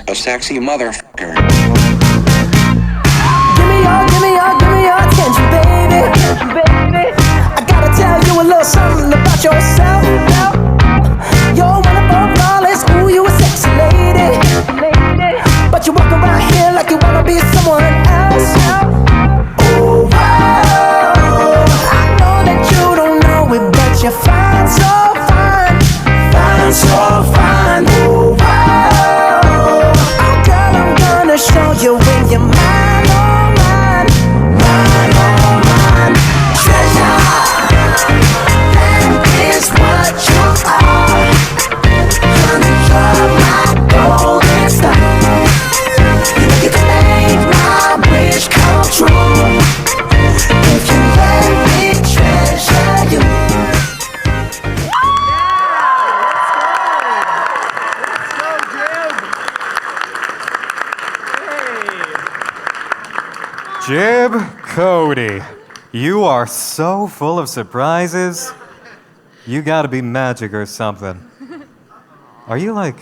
A sexy motherfucker. Give me your attention, baby. I gotta tell you a little something about yourself. You're one of our flawless, ooh, you a sexy lady. But you walk around here like you wanna be someone else. Ooh, wow. I know that you don't know it, but you're fine, so fine. Fine, so fine. Ooh, wow. Show you when you're mine, oh mine, mine, oh mine. Treasure, that is what you are. Honey, you're my golden star. You can make my wish come true if you let me treasure you. Jib Cody, you are so full of surprises. You gotta be magic or something. Are you like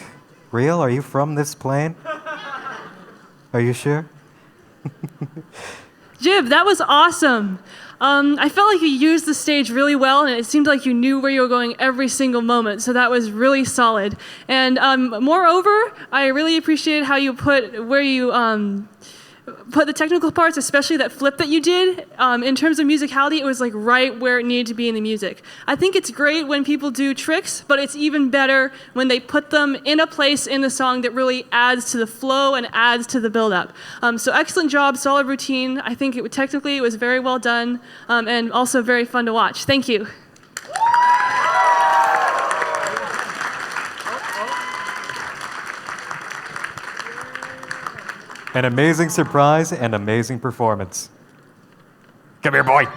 real? Are you from this plane? Are you sure? Jib, that was awesome. I felt like you used the stage really well, and it seemed like you knew where you were going every single moment, so that was really solid. And moreover, I really appreciated how you put the technical parts, especially that flip that you did. In terms of musicality, it was like right where it needed to be in the music. I think it's great when people do tricks, but it's even better when they put them in a place in the song that really adds to the flow and adds to the build-up. So excellent job, solid routine. I think technically it was very well done, and also very fun to watch. Thank you. An amazing surprise and amazing performance. Come here, boy.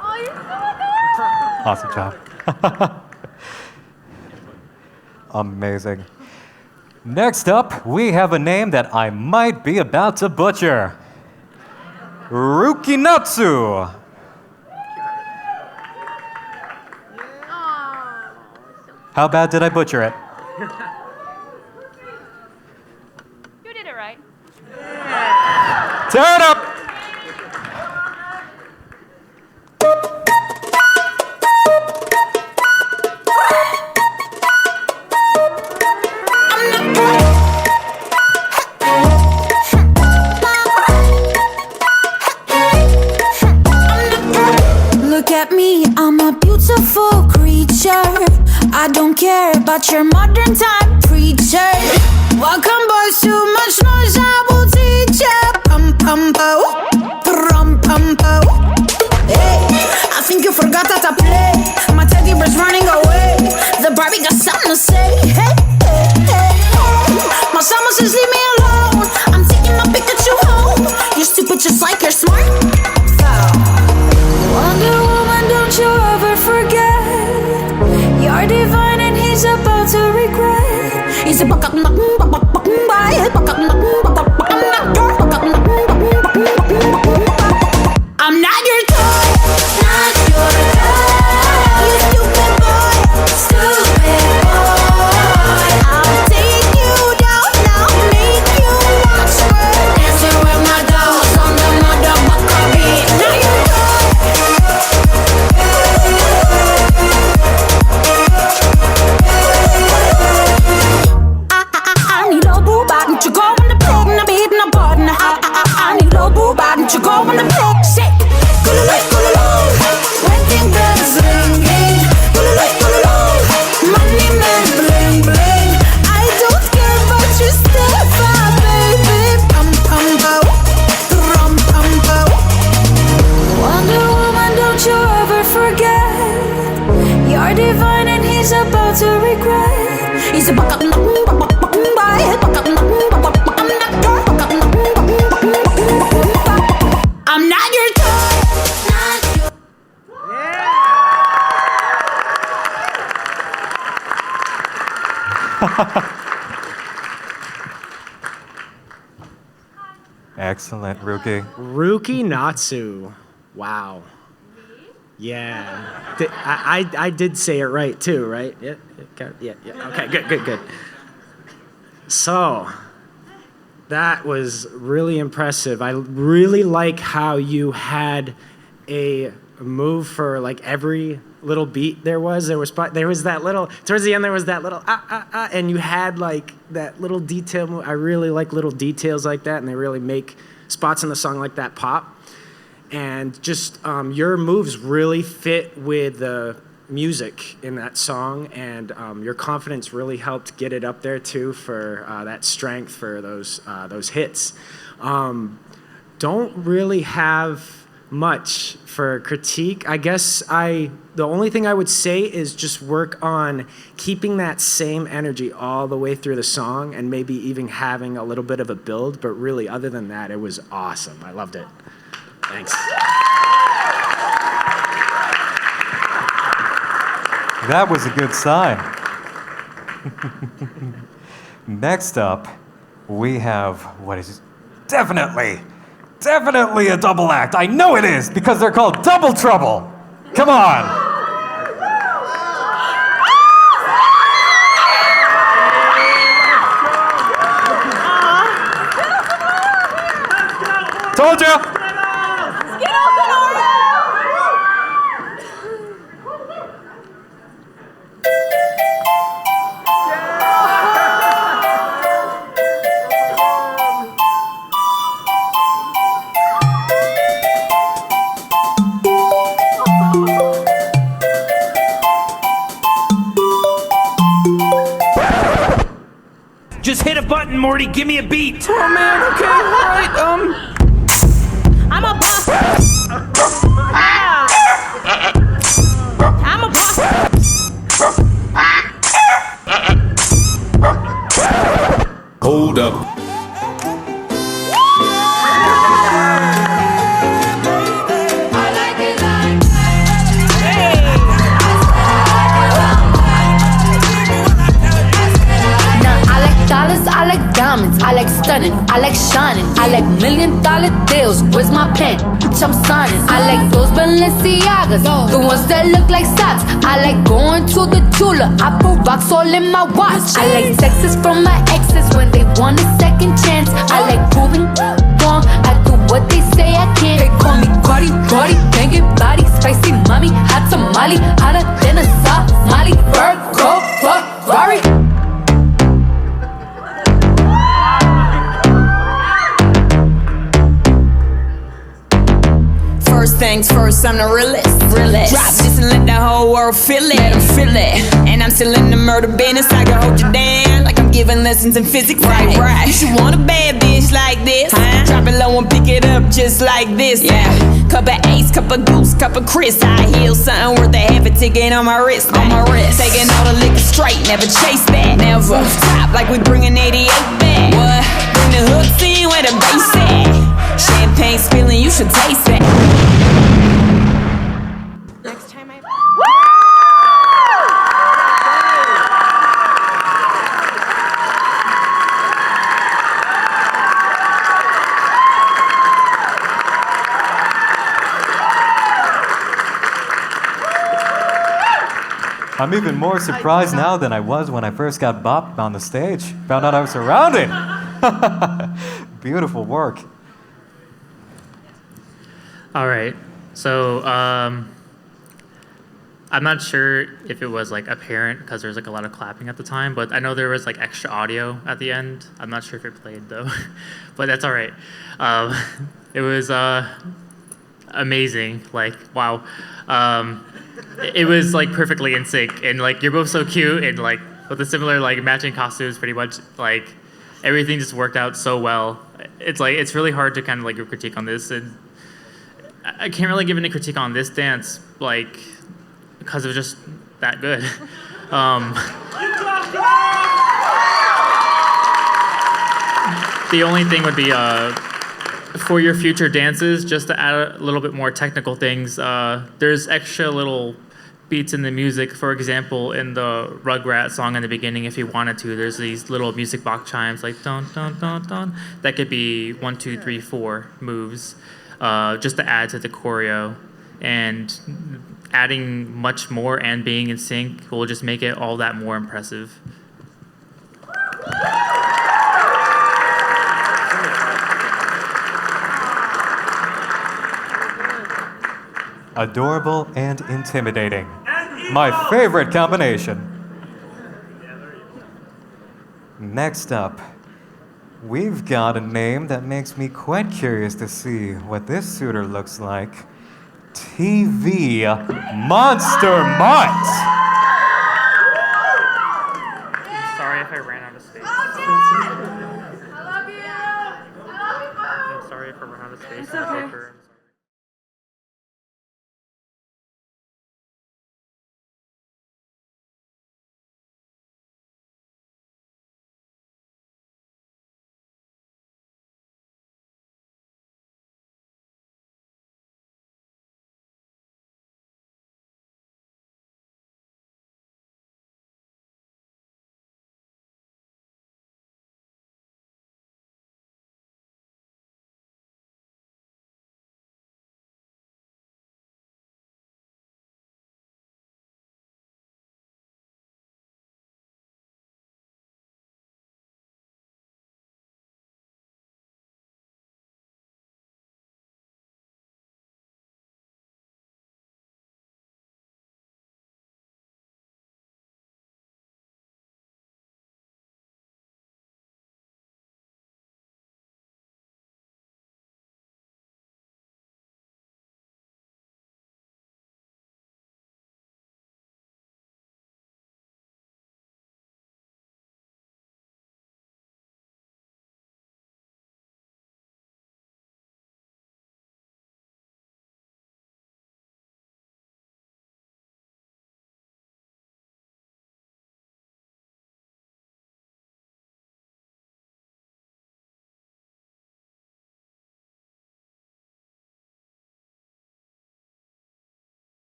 Oh, you're so Awesome job. Amazing. Next up, we have a name that I might be about to butcher. Rooky Natsu. How bad did I butcher it? You did it right. Turn up! Look at me, I'm a beautiful creature. I don't care about your modern time preacher. Welcome boys, too much noise, I will teach ya. Pum pum po, pum pum po. Hey, I think you forgot that I play. My teddy bear's running away. The Barbie got something to say. Hey, hey, hey, hey. My summer says leave me alone. I'm taking my Pikachu He's a buck up, I'm not your toy, not your toy. You stupid boy, stupid boy. I'll take you down now, make you watch me dancing with my dolls on the motherfucker beat. Not your toy. I need a boo bot, don't you go on the plate and I'm eating a button. I need a boo bot, don't you go on the plate, shake. Wedding bells ringing, money man bling bling. I don't care about your stuff, baby. Pum pum pow, rum pum pow. Wonder Woman, don't you ever forget, you're divine and he's about to regret. He's a buck up, I'm not your toy, not your. Excellent, Rooky. Rooky Natsu. Wow. Yeah. I did say it right too, right? Yeah. Okay, good. So, that was really impressive. I really like how you had a move for like every little beat there was that little, towards the end there was that little and you had like that little detail move. I really like little details like that, and they really make spots in the song like that pop. And just your moves really fit with the music in that song, and your confidence really helped get it up there too for that strength for those hits. Don't really have much for critique. I guess the only thing I would say is just work on keeping that same energy all the way through the song, and maybe even having a little bit of a build. But really, other than that, it was awesome. I loved it. Thanks. That was a good sign. Next up, we have what is definitely a double act. I know it is, because they're called Double Trouble. Come on. Told you. Just hit a button, Morty. Give me a beat. Oh man, okay, alright, I'm a boss. I'm a boss. Hold up. I like diamonds, I like stunning, I like shining, I like $1 million deals. Where's my pen? Bitch, I'm signing. I like those Balenciagas, the ones that look like socks. I like going to the Tula, I put rocks all in my watch. I like texts from my exes when they want a second chance. I like proving wrong, I do what they say I can't. They call me Cardi, banging body, spicy mommy, hot tamale, hotter than a Somali. Virgo, Ferrari. First things first, I'm the realest. Drop this and let the whole world feel it. Let 'em feel it. And I'm still in the murder business. I can hold you down like I'm giving lessons in physics. Right. You should want a bad bitch like this. Drop it low and pick it up just like this. Yeah. Cup of Ace, cup of Goose, cup of Chris. High heels, something worth a half a ticket on my wrist. Taking all the liquor straight, never chase that. Never top like we bringing 88 back. What? Bring the hooks in where the bass at. Champagne spilling, you should taste it. Next time I... I'm even more surprised now than I was when I first got bopped on the stage. Found out I was surrounded. Beautiful work. All right. So I'm not sure if it was like apparent because there was like a lot of clapping at the time, but I know there was like extra audio at the end. I'm not sure if it played though, but that's all right. It was amazing. Like, wow. It was like perfectly in sync, and like you're both so cute, and like with the similar like matching costumes, pretty much like everything just worked out so well. It's like it's really hard to kind of like give critique on this, and I can't really give any critique on this dance, like because it was just that good. The only thing would be for your future dances, just to add a little bit more technical things. There's extra little beats in the music. For example, in the Rugrat song in the beginning, if you wanted to, there's these little music box chimes like dun dun dun dun. That could be 1, 2, 3, 4 moves, just to add to the choreo. And adding much more and being in sync will just make it all that more impressive. Adorable and intimidating. My favorite combination. Next up, we've got a name that makes me quite curious to see what this suitor looks like. TV Monster Mutt! Sorry if I ran out of space. I'm sorry if I ran out of space. It's okay.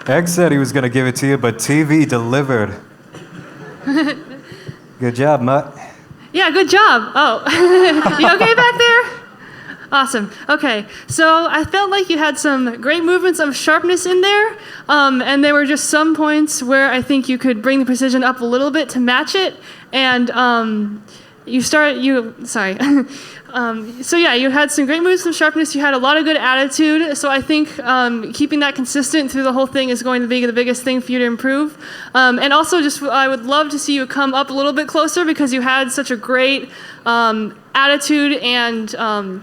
Egg said he was going to give it to you, but TV delivered. Good job, Mutt. Yeah, good job. Oh, you okay back there? Awesome. Okay, so I felt like you had some great movements of sharpness in there, and there were just some points where I think you could bring the precision up a little bit to match it, and so yeah, you had some great moves of sharpness. You had a lot of good attitude. So I think keeping that consistent through the whole thing is going to be the biggest thing for you to improve. And also, just I would love to see you come up a little bit closer because you had such a great attitude and.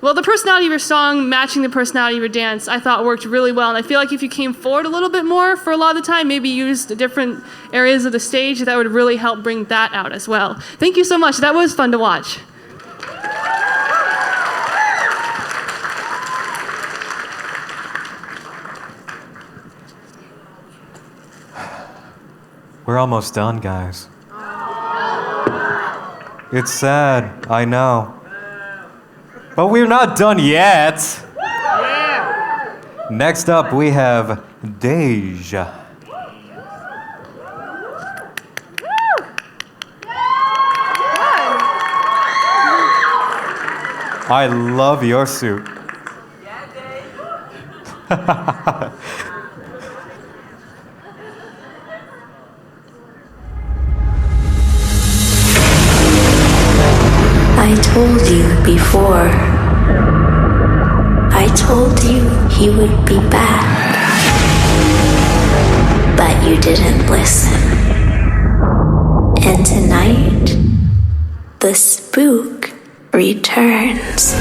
Well, the personality of your song matching the personality of your dance, I thought worked really well. And I feel like if you came forward a little bit more for a lot of the time, maybe used different areas of the stage, that would really help bring that out as well. Thank you so much. That was fun to watch. We're almost done, guys. It's sad, I know. But we're not done yet. Next up, we have Deja. I love your suit. I told you before. I told you he would be back. But you didn't listen. And tonight, the spook returns.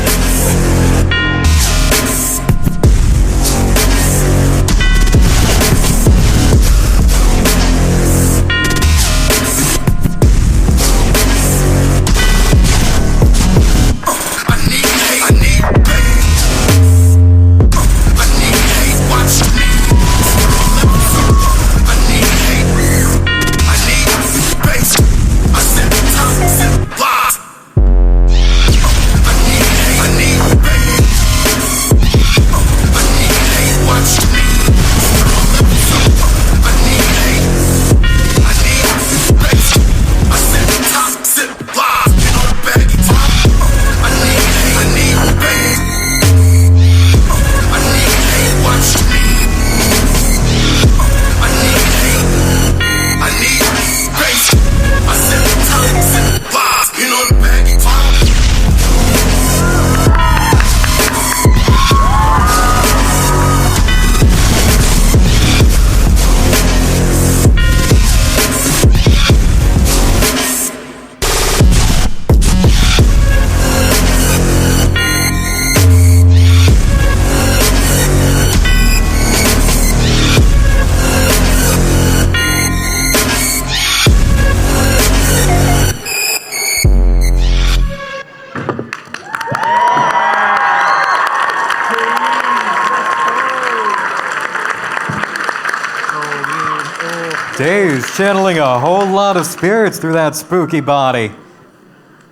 Dave's channeling a whole lot of spirits through that spooky body.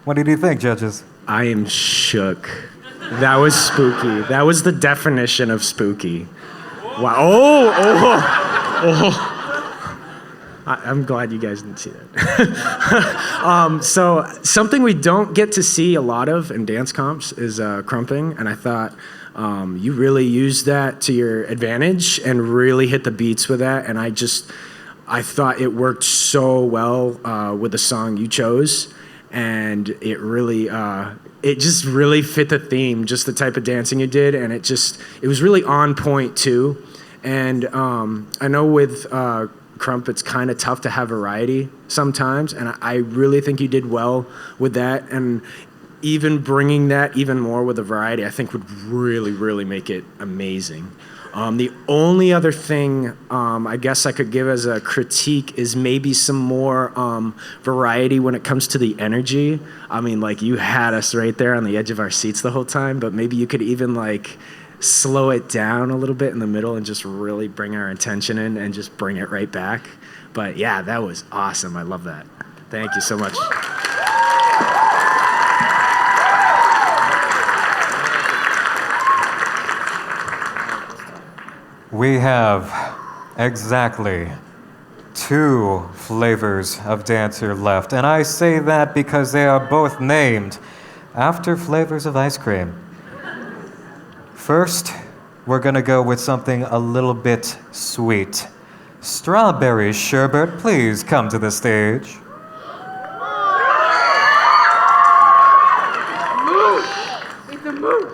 What did you think, judges? I am shook. That was spooky. That was the definition of spooky. Wow. I'm glad you guys didn't see that. So something we don't get to see a lot of in dance comps is crumping, and I thought you really used that to your advantage and really hit the beats with that, and I thought it worked so well with the song you chose, and it really, it just really fit the theme, just the type of dancing you did, and it was really on point too. And I know with Crump, it's kind of tough to have variety sometimes, and I really think you did well with that, and even bringing that even more with the variety, I think would really, really make it amazing. The only other thing I guess I could give as a critique is maybe some more variety when it comes to the energy. I mean, like, you had us right there on the edge of our seats the whole time, but maybe you could even like slow it down a little bit in the middle and just really bring our attention in and just bring it right back. But yeah, that was awesome. I love that. Thank you so much. We have exactly 2 flavors of dancer left, and I say that because they are both named after flavors of ice cream. First, we're gonna go with something a little bit sweet. Strawberry Sherbet, please come to the stage. It's a moose.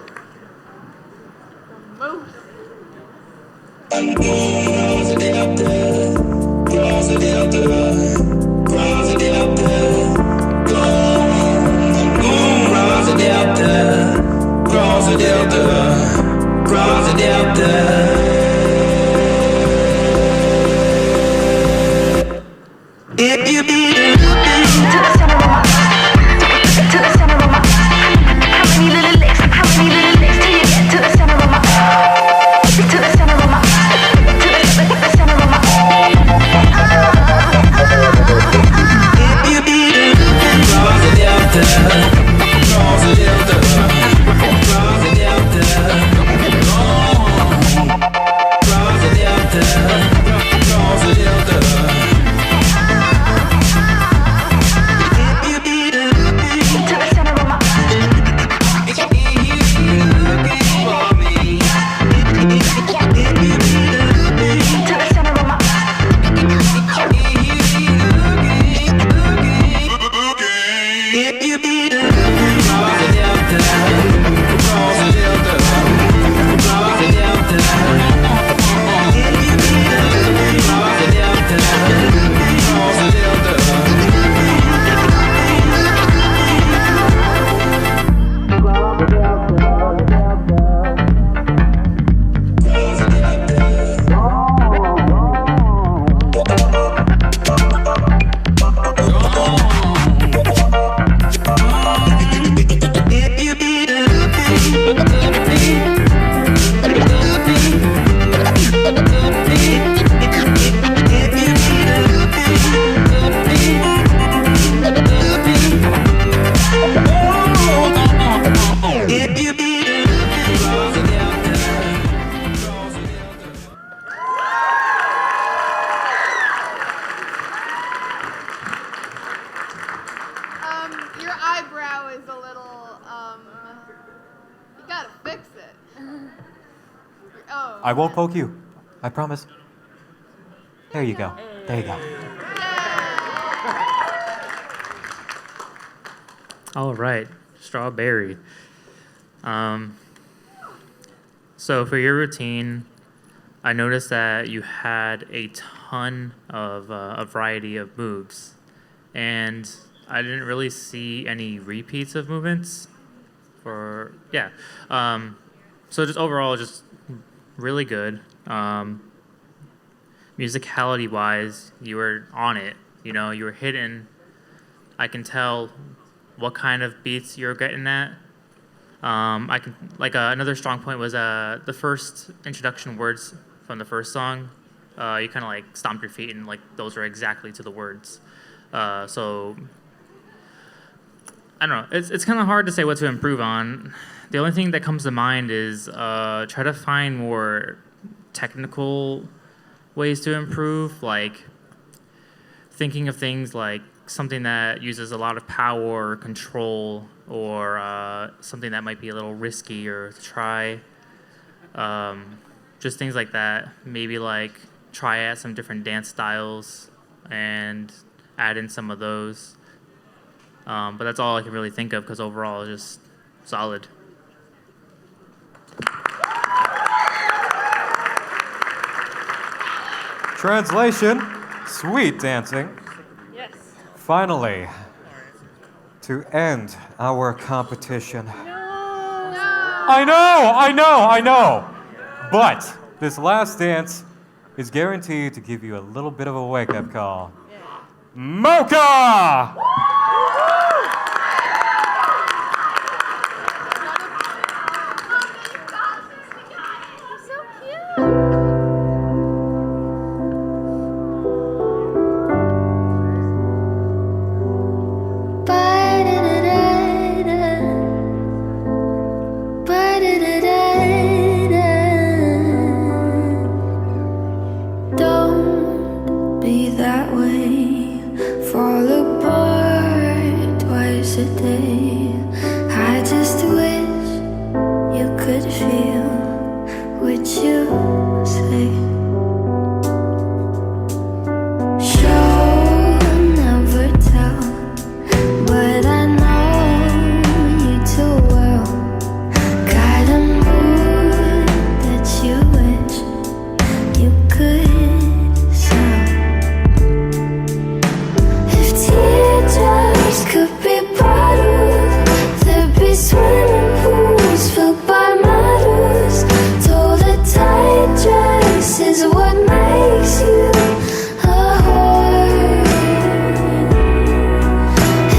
I won't poke you. I promise. There you go. There you go. All right, strawberry. So for your routine, I noticed that you had a ton of a variety of moves, and I didn't really see any repeats of movements. So just overall, just really good. Musicality-wise, you were on it. You know, you were hitting. I can tell what kind of beats you're getting at. Another strong point was the first introduction words from the first song. You kind of like stomped your feet and like those were exactly to the words. So I don't know. It's kind of hard to say what to improve on. The only thing that comes to mind is try to find more technical ways to improve, like thinking of things like something that uses a lot of power or control, or something that might be a little risky or to try. Just things like that. Maybe like try out some different dance styles and add in some of those. But that's all I can really think of because overall it's just solid. Translation, sweet dancing. Yes. Finally, to end our competition. I know. But this last dance is guaranteed to give you a little bit of a wake-up call. Mocha! Don't be that way. Fall apart twice a day. I just wish you could feel what you say. Show never tell, but I know you too well. Got a mood that you wish you could sell. If teardrops could be bottled, there'd be swimming pools filled by models. Told a tight dress is what makes you a whore.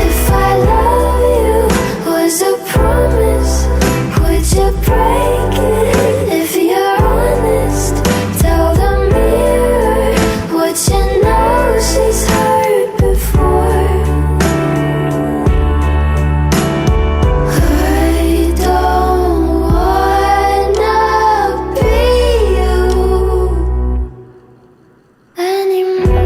If I love you was a promise, would you break it? If you're honest, tell the mirror what you know she's heard before. I don't wanna be you anymore.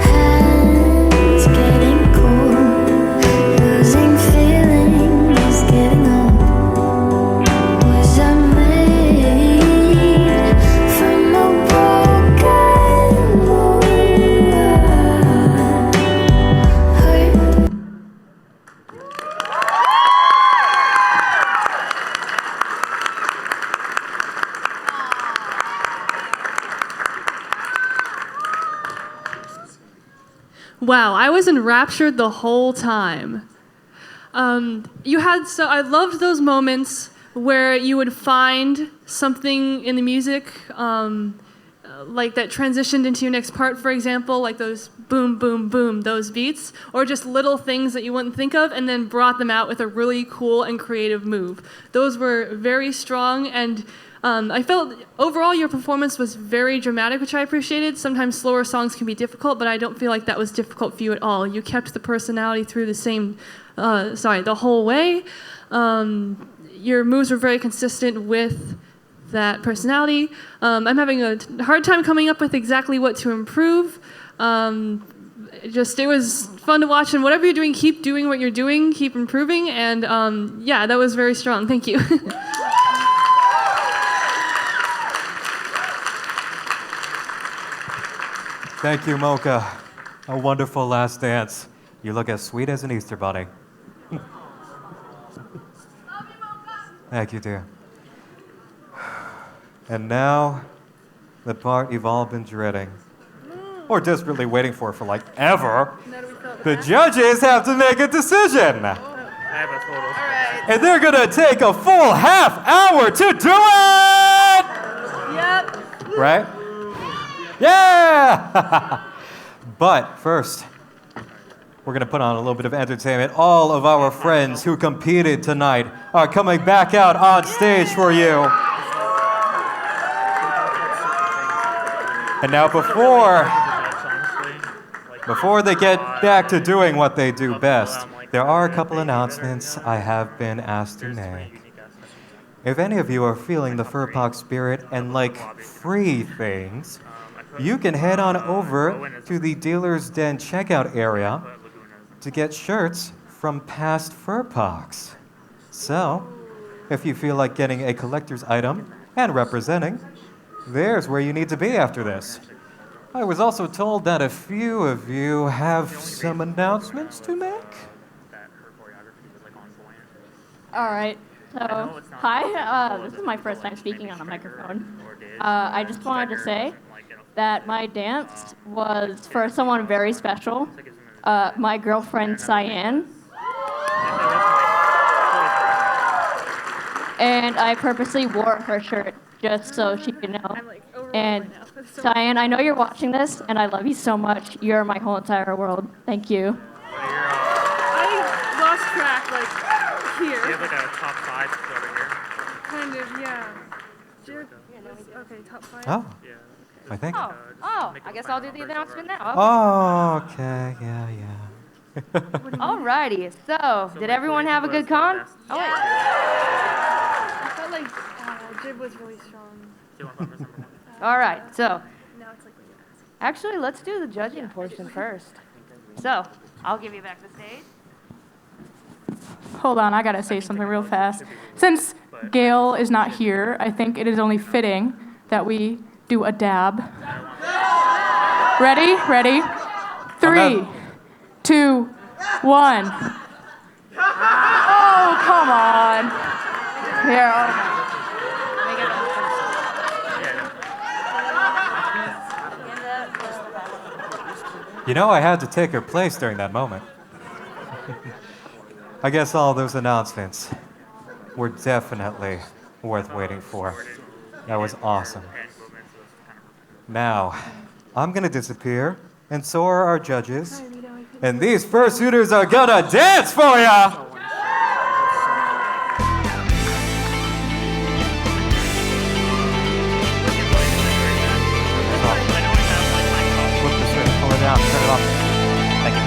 Hands getting cold, losing feeling is getting old. Was I made from a broken heart? Wow, I was enraptured the whole time. I loved those moments where you would find something in the music, like that transitioned into your next part, for example, like those boom, boom, boom, those beats, or just little things that you wouldn't think of, and then brought them out with a really cool and creative move. Those were very strong, and I felt overall your performance was very dramatic, which I appreciated. Sometimes slower songs can be difficult, but I don't feel like that was difficult for you at all. You kept the personality through the whole way. Your moves were very consistent with that personality. I'm having a hard time coming up with exactly what to improve. it was fun to watch. And whatever you're doing, keep doing what you're doing, keep improving. And yeah, that was very strong. Thank you. Thank you, Mocha. A wonderful last dance. You look as sweet as an Easter bunny. Thank you, dear. And now, the part you've all been dreading, or desperately waiting for like ever. The judges have to make a decision. I have a total. And they're gonna take a full half hour to do it! Yep. Right? Yeah! But first, we're gonna put on a little bit of entertainment. All of our friends who competed tonight are coming back out on stage for you. And now before they get back to doing what they do best, there are a couple announcements I have been asked to make. If any of you are feeling the Furpoc spirit and like free things, you can head on over to the Dealer's Den checkout area to get shirts from past Furpocs. So, if you feel like getting a collector's item and representing, there's where you need to be after this. I was also told that a few of you have some announcements to make. All right. So, hi. This is my first time speaking on a microphone. I just wanted to say that my dance was for someone very special, my girlfriend Cyan. And I purposely wore her shirt just so she could know. And Cyan, I know you're watching this, and I love you so much. You're my whole entire world. Thank you. I lost track, like, here. Do you have like a top 5 over here? Kind of, yeah. Okay, top 5. Oh, I think. Oh, I guess I'll do the announcement now. Oh, okay, yeah. Alrighty, so, did everyone have a good con? Oh, wait. I felt like Jib was really strong. Alright, so, actually, let's do the judging portion first. So, I'll give you back the stage. Hold on, I gotta say something real fast. Since Gail is not here, I think it is only fitting that we do a dab. Ready? 3, 2, 1. Oh, come on. Here. You know, I had to take her place during that moment. I guess all those announcements were definitely worth waiting for. That was awesome. Now, I'm gonna disappear, and so are our judges. And these fursuiters are gonna dance for ya! Flip the switch, pull it down, turn it off. Thank you.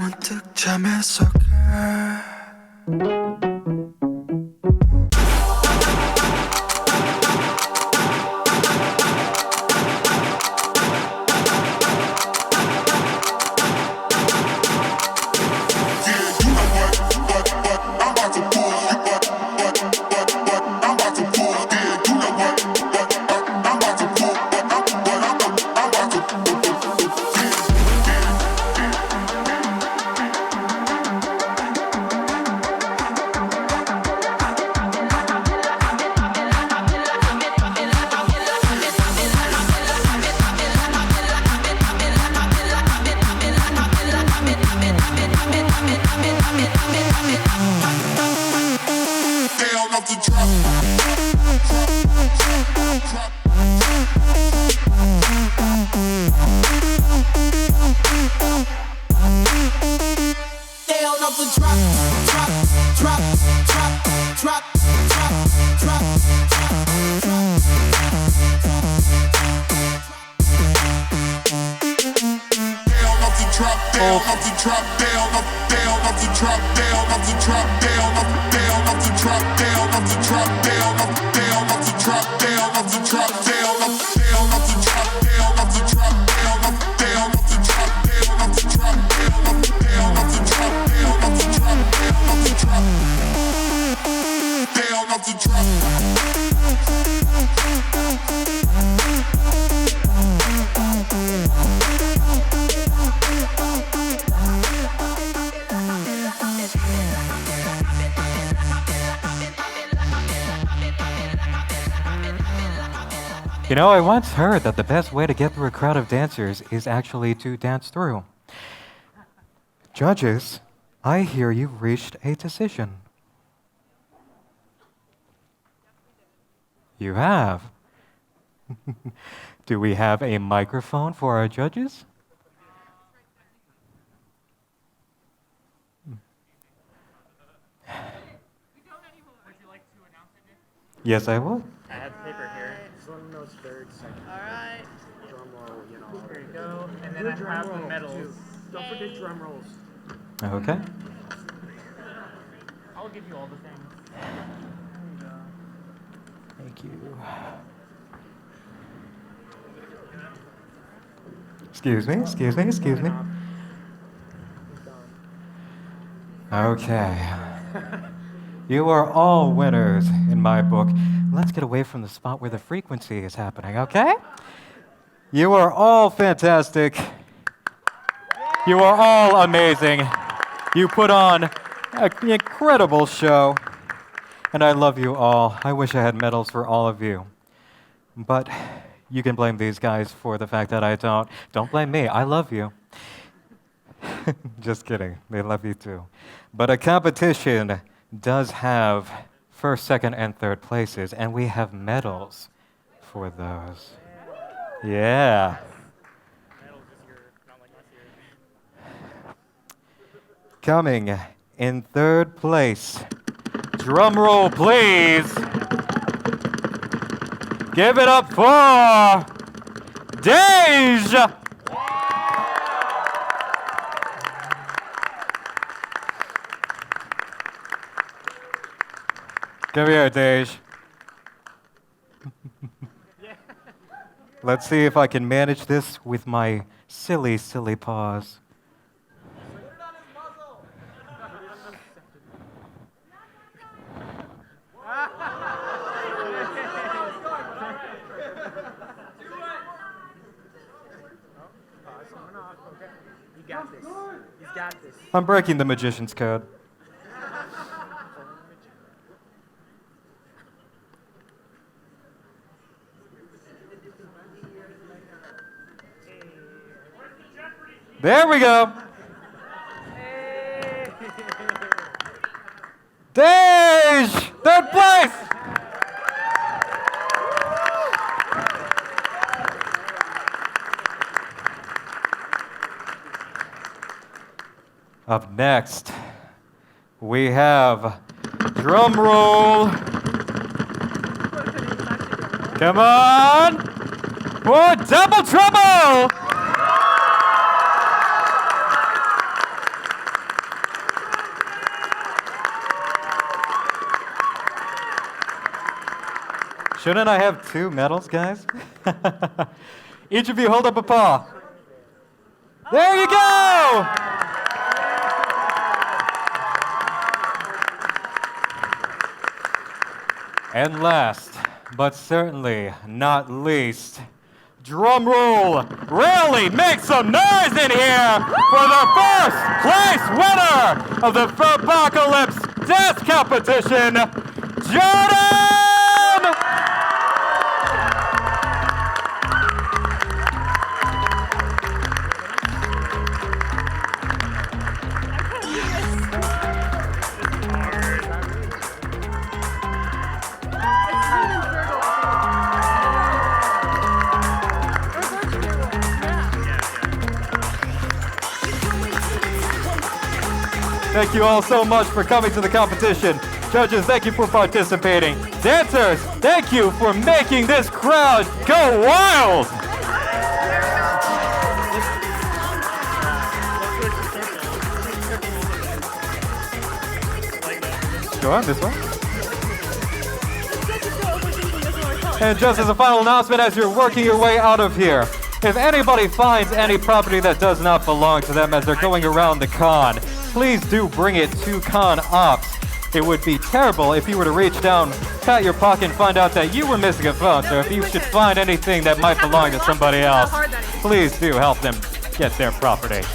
문득 잠에서 깨 You know, I once heard that the best way to get through a crowd of dancers is actually to dance through. Judges, I hear you've reached a decision. You have. Do we have a microphone for our judges? Yes, I will. I have paper here. One notes third, second. All right. Drum roll, you know. Here you go. And then I have the medals. Don't forget drum rolls. Okay. I'll give you all the things. Thank you. Excuse me. Okay. You are all winners in my book. Let's get away from the spot where the frequency is happening, okay? You are all fantastic. You are all amazing. You put on an incredible show. And I love you all. I wish I had medals for all of you. But you can blame these guys for the fact that I don't. Don't blame me. I love you. Just kidding. They love you too. But a competition does have first, second, and third places, and we have medals for those. Yeah. Coming in third place. Drum roll, please. Give it up for Deja. Come here, Deja. Let's see if I can manage this with my silly paws. I'm breaking the magician's code. There we go. Deja, third place. Up next, we have drum roll. Come on, for Double Trouble. Shouldn't I have 2 medals, guys? Each of you hold up a paw. There you go! And last, but certainly not least, drum roll, really make some noise in here for the first place winner of the Furpocalypse Dance Competition, Jordan! Thank you all so much for coming to the competition. Judges, thank you for participating. Dancers, thank you for making this crowd go wild. Go on, this way. And just as a final announcement, as you're working your way out of here, if anybody finds any property that does not belong to them as they're going around the con, please do bring it to con ops. It would be terrible if you were to reach down, pat your pocket, and find out that you were missing a phone. So if you should find anything that might belong to somebody else, please do help them get their property.